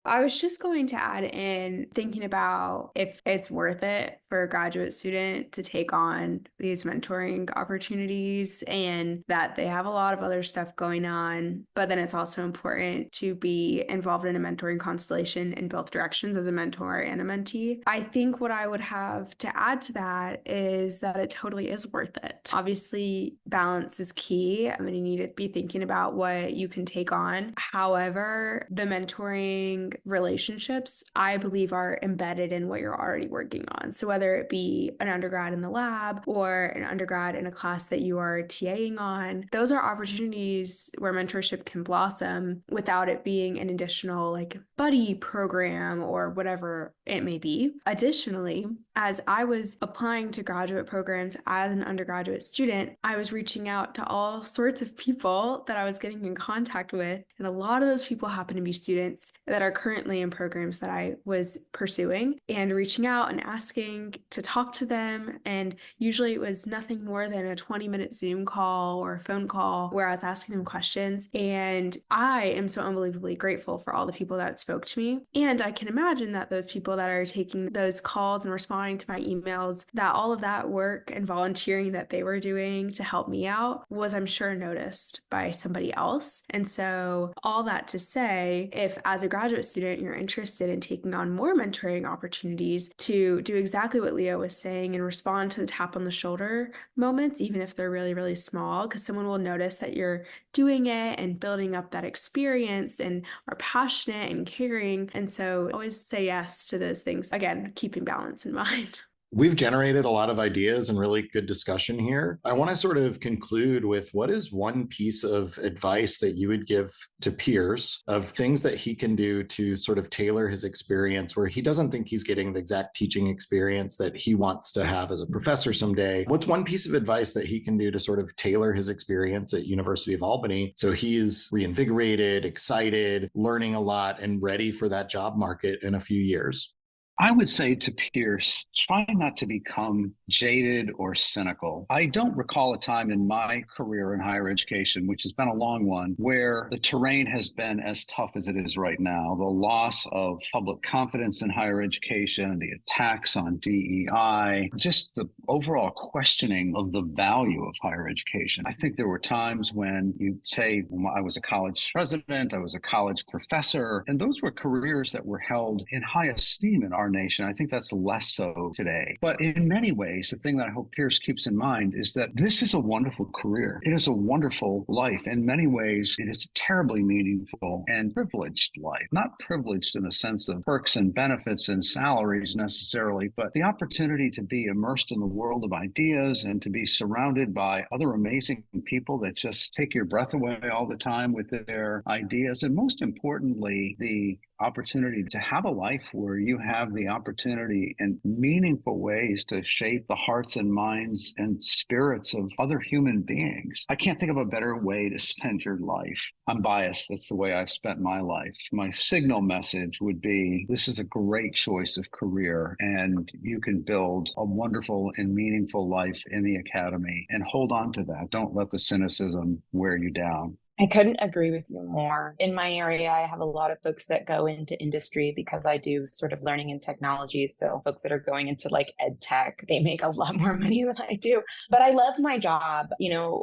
[SPEAKER 4] I was just going to add in thinking about if it's worth it for a graduate student to take on these mentoring opportunities, and that they have a lot of other stuff going on. But then it's also important to be involved in a mentoring constellation in both directions as a mentor and a mentee. I think what I would have to add to that is that it totally is worth it. Obviously, balance is key. I mean, you need to be thinking about what you can take on. However, the mentoring relationships, I believe, are embedded in what you're already working on. So whether it be an undergrad in the lab or an undergrad in a class that you are TAing on, those are opportunities where mentorship can blossom without it being an additional buddy program or whatever it may be. Additionally, as I was applying to graduate programs as an undergraduate student, I was reaching out to all sorts of people that I was getting in contact with. And a lot of those people happen to be students that are currently in programs that I was pursuing, and reaching out and asking to talk to them. And usually it was nothing more than a 20-minute Zoom call or a phone call where I was asking them questions. And I am so unbelievably grateful for all the people that spoke to me. And I can imagine that those people that are taking those calls and responding to my emails, that all of that work and volunteering that they were doing to help me out was, I'm sure, noticed by somebody else. And so all that to say, if as a graduate student you're interested in taking on more mentoring opportunities, to do exactly what Leo was saying and respond to the tap on the shoulder moments, even if they're really, really small, because someone will notice that you're doing it and building up that experience and are passionate and caring. And so always say yes to those things. Again, keeping balance in mind.
[SPEAKER 1] We've generated a lot of ideas and really good discussion here. I want to sort of conclude with, what is one piece of advice that you would give to Pierce of things that he can do to sort of tailor his experience where he doesn't think he's getting the exact teaching experience that he wants to have as a professor someday? What's one piece of advice that he can do to sort of tailor his experience at University of Albany so he's reinvigorated, excited, learning a lot, and ready for that job market in a few years?
[SPEAKER 5] I would say to Pierce, try not to become jaded or cynical. I don't recall a time in my career in higher education, which has been a long one, where the terrain has been as tough as it is right now. The loss of public confidence in higher education, the attacks on DEI, just the overall questioning of the value of higher education. I think there were times when you'd say, I was a college president, I was a college professor, and those were careers that were held in high esteem in our nation. I think that's less so today. But in many ways, the thing that I hope Pierce keeps in mind is that this is a wonderful career. It is a wonderful life. In many ways, it is a terribly meaningful and privileged life. Not privileged in the sense of perks and benefits and salaries necessarily, but the opportunity to be immersed in the world of ideas and to be surrounded by other amazing people that just take your breath away all the time with their ideas. And most importantly, the opportunity to have a life where you have the opportunity in meaningful ways to shape the hearts and minds and spirits of other human beings. I can't think of a better way to spend your life. I'm biased. That's the way I've spent my life. My signal message would be, this is a great choice of career, and you can build a wonderful and meaningful life in the academy, and hold on to that. Don't let the cynicism wear you down.
[SPEAKER 3] I couldn't agree with you more. In my area, I have a lot of folks that go into industry because I do sort of learning and technology. So folks that are going into like ed tech, they make a lot more money than I do. But I love my job.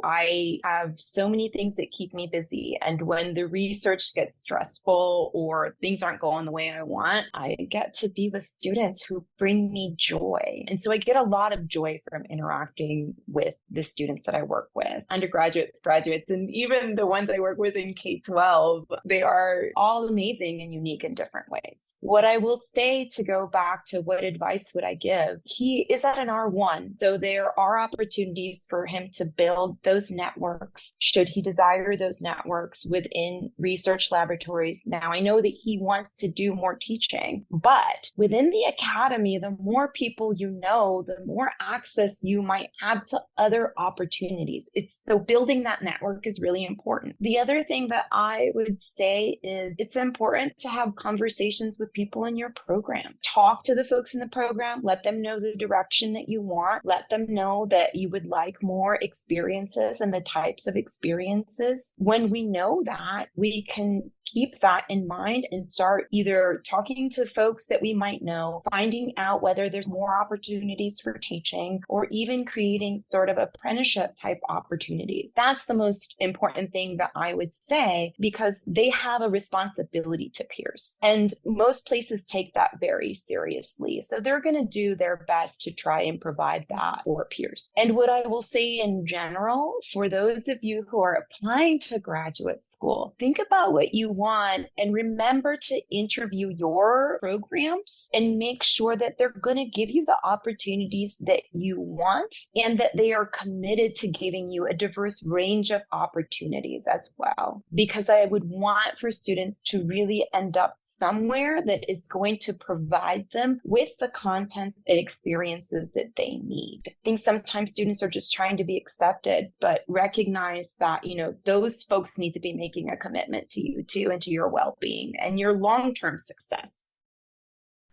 [SPEAKER 3] I have so many things that keep me busy. And when the research gets stressful or things aren't going the way I want, I get to be with students who bring me joy. And so I get a lot of joy from interacting with the students that I work with, undergraduates, graduates, and even the ones I work with in K-12. They are all amazing and unique in different ways. What I will say, to go back to what advice would I give, he is at an R1. So there are opportunities for him to build those networks, should he desire those networks within research laboratories. Now, I know that he wants to do more teaching, but within the academy, the more people you know, the more access you might have to other opportunities. So building that network is really important. The other thing that I would say is it's important to have conversations with people in your program. Talk to the folks in the program, let them know the direction that you want, let them know that you would like more experiences and the types of experiences. When we know that, we can keep that in mind and start either talking to folks that we might know, finding out whether there's more opportunities for teaching, or even creating sort of apprenticeship type opportunities. That's the most important thing that I would say, because they have a responsibility to peers. And most places take that very seriously. So they're going to do their best to try and provide that for peers. And what I will say in general, for those of you who are applying to graduate school, think about what you want and remember to interview your programs and make sure that they're going to give you the opportunities that you want and that they are committed to giving you a diverse range of opportunities as well. Because I would want for students to really end up somewhere that is going to provide them with the content and experiences that they need. I think sometimes students are just trying to be accepted, but recognize that, those folks need to be making a commitment to you too, and to your well-being and your long-term success.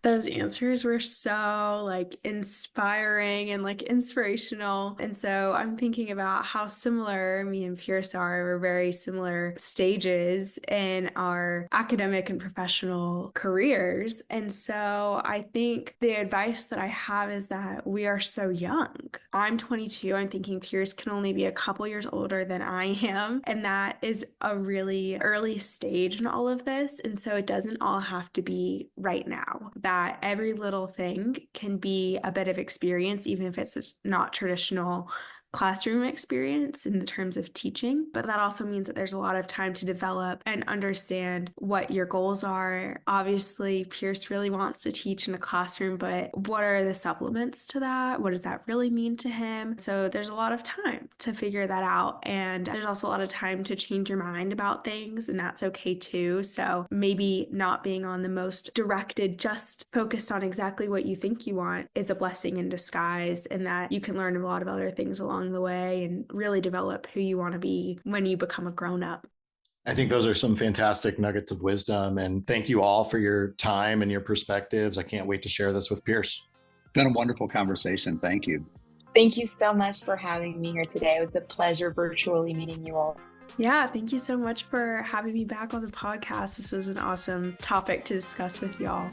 [SPEAKER 4] Those answers were so inspiring and inspirational. And so I'm thinking about how similar me and Pierce are. We're very similar stages in our academic and professional careers. And so I think the advice that I have is that we are so young. I'm 22. I'm thinking Pierce can only be a couple years older than I am. And that is a really early stage in all of this. And so it doesn't all have to be right now. That every little thing can be a bit of experience, even if it's not traditional classroom experience in the terms of teaching. But that also means that there's a lot of time to develop and understand what your goals are. Obviously, Pierce really wants to teach in a classroom, but what are the supplements to that? What does that really mean to him? So there's a lot of time to figure that out. And there's also a lot of time to change your mind about things, and that's okay too. So maybe not being on the most directed, just focused on exactly what you think you want is a blessing in disguise, and that you can learn a lot of other things along the way and really develop who you want to be when you become a grown-up.
[SPEAKER 1] I think those are some fantastic nuggets of wisdom, and thank you all for your time and your perspectives. I can't wait to share this with Pierce.
[SPEAKER 5] It's been a wonderful conversation. Thank you.
[SPEAKER 3] Thank you so much for having me here today. It was a pleasure virtually meeting you all.
[SPEAKER 4] Yeah, thank you so much for having me back on the podcast. This was an awesome topic to discuss with y'all.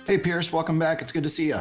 [SPEAKER 1] Hey, Pierce, welcome back. It's good to see you.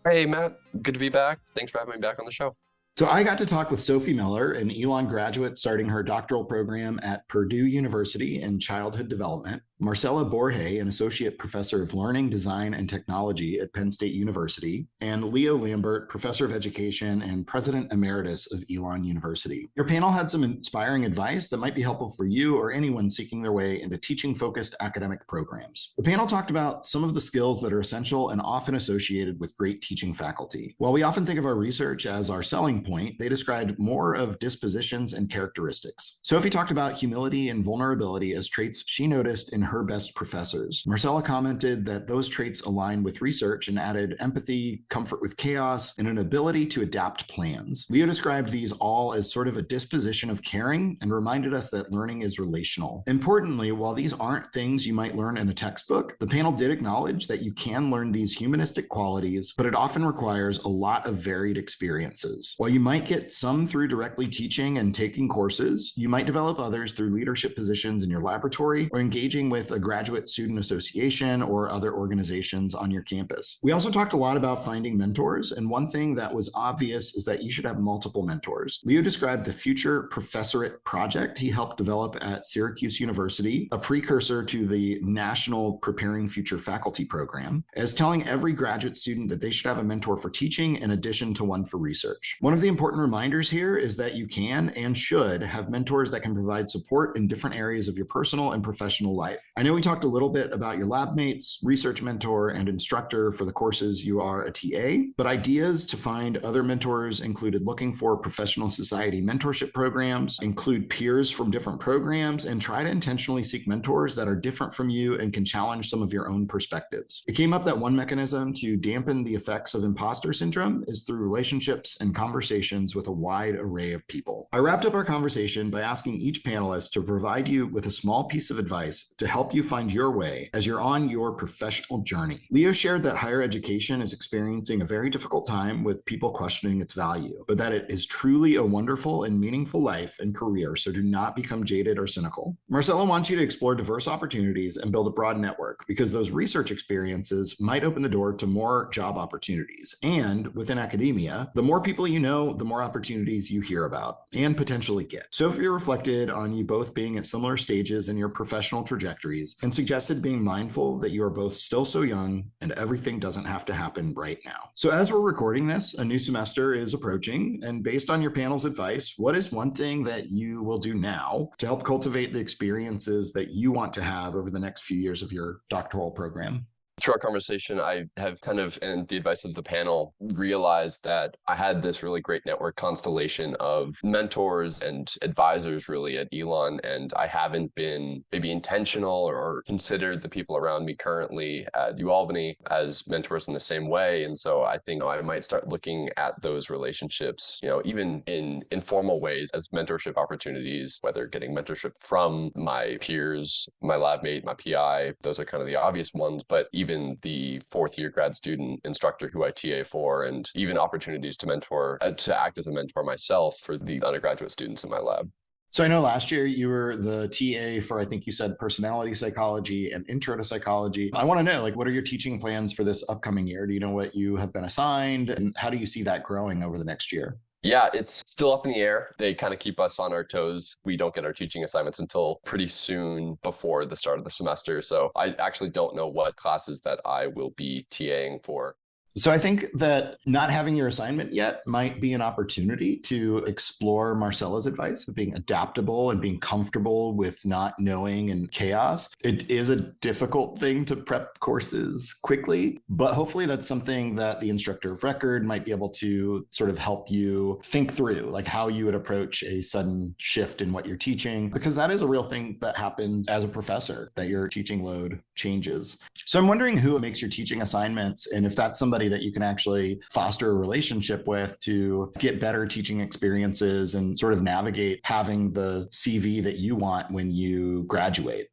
[SPEAKER 2] Hey, Matt. Good to be back. Thanks for having me back on the show.
[SPEAKER 1] So I got to talk with Sophie Miller, an Elon graduate starting her doctoral program at Purdue University in childhood development. Marcela Borge, an associate professor of learning, design, and technology at Penn State University, and Leo Lambert, professor of education and president emeritus of Elon University. Your panel had some inspiring advice that might be helpful for you or anyone seeking their way into teaching-focused academic programs. The panel talked about some of the skills that are essential and often associated with great teaching faculty. While we often think of our research as our selling point, they described more of dispositions and characteristics. Sophie talked about humility and vulnerability as traits she noticed in her best professors. Marcela commented that those traits align with research and added empathy, comfort with chaos, and an ability to adapt plans. Leo described these all as sort of a disposition of caring and reminded us that learning is relational. Importantly, while these aren't things you might learn in a textbook, the panel did acknowledge that you can learn these humanistic qualities, but it often requires a lot of varied experiences. While you might get some through directly teaching and taking courses, you might develop others through leadership positions in your laboratory or engaging with a graduate student association or other organizations on your campus. We also talked a lot about finding mentors, and one thing that was obvious is that you should have multiple mentors. Leo described the Future Professoriate project he helped develop at Syracuse University, a precursor to the National Preparing Future Faculty program, as telling every graduate student that they should have a mentor for teaching in addition to one for research. One of the important reminders here is that you can and should have mentors that can provide support in different areas of your personal and professional life. I know we talked a little bit about your lab mates, research mentor, and instructor for the courses you are a TA, but ideas to find other mentors included looking for professional society mentorship programs, include peers from different programs, and try to intentionally seek mentors that are different from you and can challenge some of your own perspectives. It came up that one mechanism to dampen the effects of imposter syndrome is through relationships and conversations with a wide array of people. I wrapped up our conversation by asking each panelist to provide you with a small piece of advice to help you find your way as you're on your professional journey. Leo shared that higher education is experiencing a very difficult time with people questioning its value, but that it is truly a wonderful and meaningful life and career, so do not become jaded or cynical. Marcela wants you to explore diverse opportunities and build a broad network because those research experiences might open the door to more job opportunities. And within academia, the more people you know, the more opportunities you hear about and potentially get. Sophie reflected on you both being at similar stages in your professional trajectories and suggested being mindful that you are both still so young and everything doesn't have to happen right now. So as we're recording this, a new semester is approaching, and based on your panel's advice, what is one thing that you will do now to help cultivate the experiences that you want to have over the next few years of your doctoral program?
[SPEAKER 2] Through our conversation, I have kind of, and the advice of the panel, realized that I had this really great network constellation of mentors and advisors really at Elon, and I haven't been maybe intentional or considered the people around me currently at U Albany as mentors in the same way. And so I think I might start looking at those relationships, even in informal ways as mentorship opportunities, whether getting mentorship from my peers, my lab mate, my PI, those are kind of the obvious ones, but even the fourth year grad student instructor who I TA for, and even opportunities to mentor, to act as a mentor myself for the undergraduate students in my lab.
[SPEAKER 1] So I know last year you were the TA for, I think you said, personality psychology and intro to psychology. I want to know, what are your teaching plans for this upcoming year? Do you know what you have been assigned, and how do you see that growing over the next year?
[SPEAKER 2] Yeah, it's still up in the air. They kind of keep us on our toes. We don't get our teaching assignments until pretty soon before the start of the semester. So I actually don't know what classes that I will be TAing for.
[SPEAKER 1] So I think that not having your assignment yet might be an opportunity to explore Marcela's advice of being adaptable and being comfortable with not knowing and chaos. It is a difficult thing to prep courses quickly, but hopefully that's something that the instructor of record might be able to sort of help you think through, like how you would approach a sudden shift in what you're teaching, because that is a real thing that happens as a professor, that your teaching load changes. So I'm wondering who makes your teaching assignments, and if that's somebody that you can actually foster a relationship with to get better teaching experiences and sort of navigate having the CV that you want when you graduate.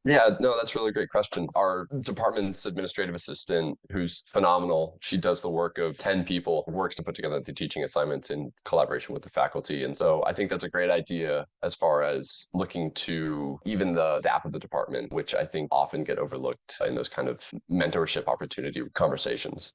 [SPEAKER 2] Yeah, no, that's a really great question. Our department's administrative assistant, who's phenomenal, she does the work of 10 people, works to put together the teaching assignments in collaboration with the faculty. And so I think that's a great idea as far as looking to even the staff of the department, which I think often get overlooked in those kind of mentorship opportunity conversations.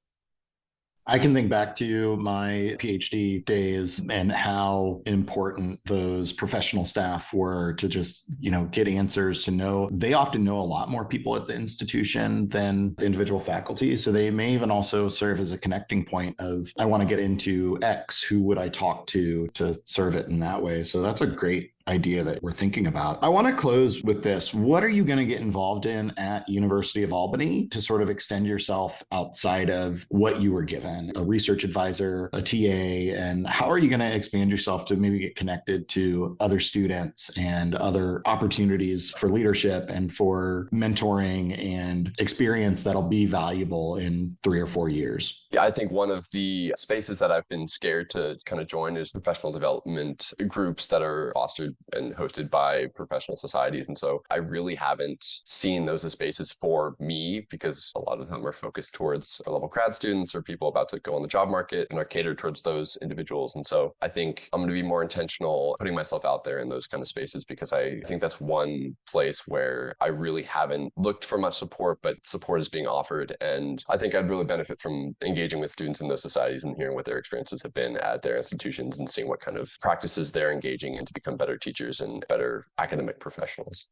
[SPEAKER 1] I can think back to my PhD days and how important those professional staff were to just, get answers, to know. They often know a lot more people at the institution than the individual faculty. So they may even also serve as a connecting point of, I want to get into X, who would I talk to serve it in that way? So that's a great idea that we're thinking about. I want to close with this. What are you going to get involved in at University of Albany to sort of extend yourself outside of what you were given, a research advisor, a TA, and how are you going to expand yourself to maybe get connected to other students and other opportunities for leadership and for mentoring and experience that'll be valuable in 3 or 4 years?
[SPEAKER 2] Yeah, I think one of the spaces that I've been scared to kind of join is professional development groups that are fostered and hosted by professional societies. And so I really haven't seen those as spaces for me because a lot of them are focused towards level grad students or people about to go on the job market and are catered towards those individuals. And so I think I'm going to be more intentional putting myself out there in those kind of spaces because I think that's one place where I really haven't looked for much support, but support is being offered. And I think I'd really benefit from engaging with students in those societies and hearing what their experiences have been at their institutions and seeing what kind of practices they're engaging in to become better teachers and better academic professionals.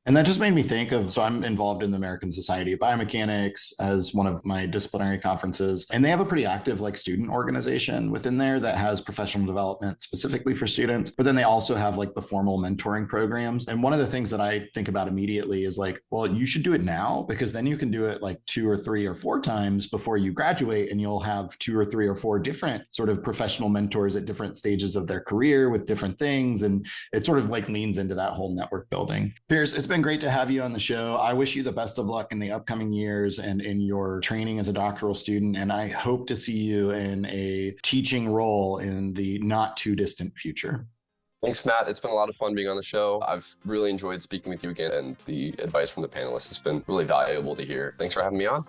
[SPEAKER 1] And that just made me think of, so I'm involved in the American Society of Biomechanics as one of my disciplinary conferences, and they have a pretty active student organization within there that has professional development specifically for students, but then they also have the formal mentoring programs. And one of the things that I think about immediately is well, you should do it now because then you can do it 2 or 3 or 4 times before you graduate, and you'll have 2 or 3 or 4 different sort of professional mentors at different stages of their career with different things. And it sort of leans into that whole network building. Piers, it's been great to have you on the show. I wish you the best of luck in the upcoming years and in your training as a doctoral student. And I hope to see you in a teaching role in the not too distant future.
[SPEAKER 2] Thanks, Matt. It's been a lot of fun being on the show. I've really enjoyed speaking with you again, and the advice from the panelists has been really valuable to hear. Thanks for having me on.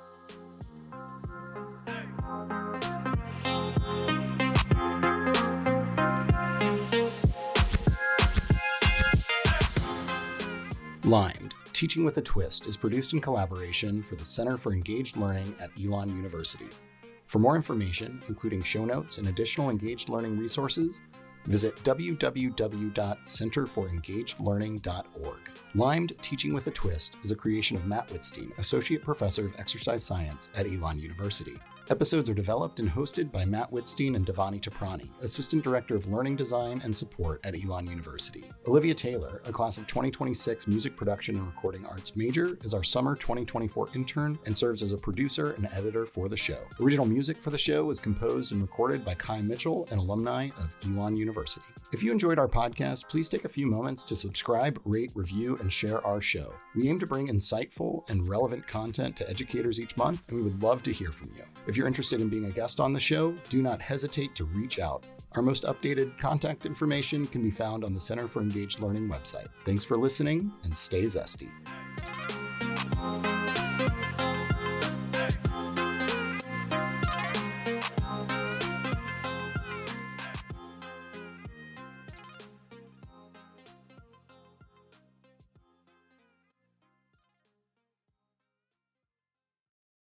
[SPEAKER 1] Limed, Teaching with a Twist is produced in collaboration for the Center for Engaged Learning at Elon University. For more information, including show notes and additional engaged learning resources, visit www.centerforengagedlearning.org. Limed, Teaching with a Twist is a creation of Matt Wittstein, Associate Professor of Exercise Science at Elon University. Episodes are developed and hosted by Matt Wittstein and Devani Chaprani, Assistant Director of Learning Design and Support at Elon University. Olivia Taylor, a class of 2026 music production and recording arts major, is our summer 2024 intern and serves as a producer and editor for the show. Original music for the show was composed and recorded by Kai Mitchell, an alumni of Elon University. If you enjoyed our podcast, please take a few moments to subscribe, rate, review, and share our show. We aim to bring insightful and relevant content to educators each month, and we would love to hear from you. If you're interested in being a guest on the show, do not hesitate to reach out. Our most updated contact information can be found on the Center for Engaged Learning website. Thanks for listening, and stay zesty.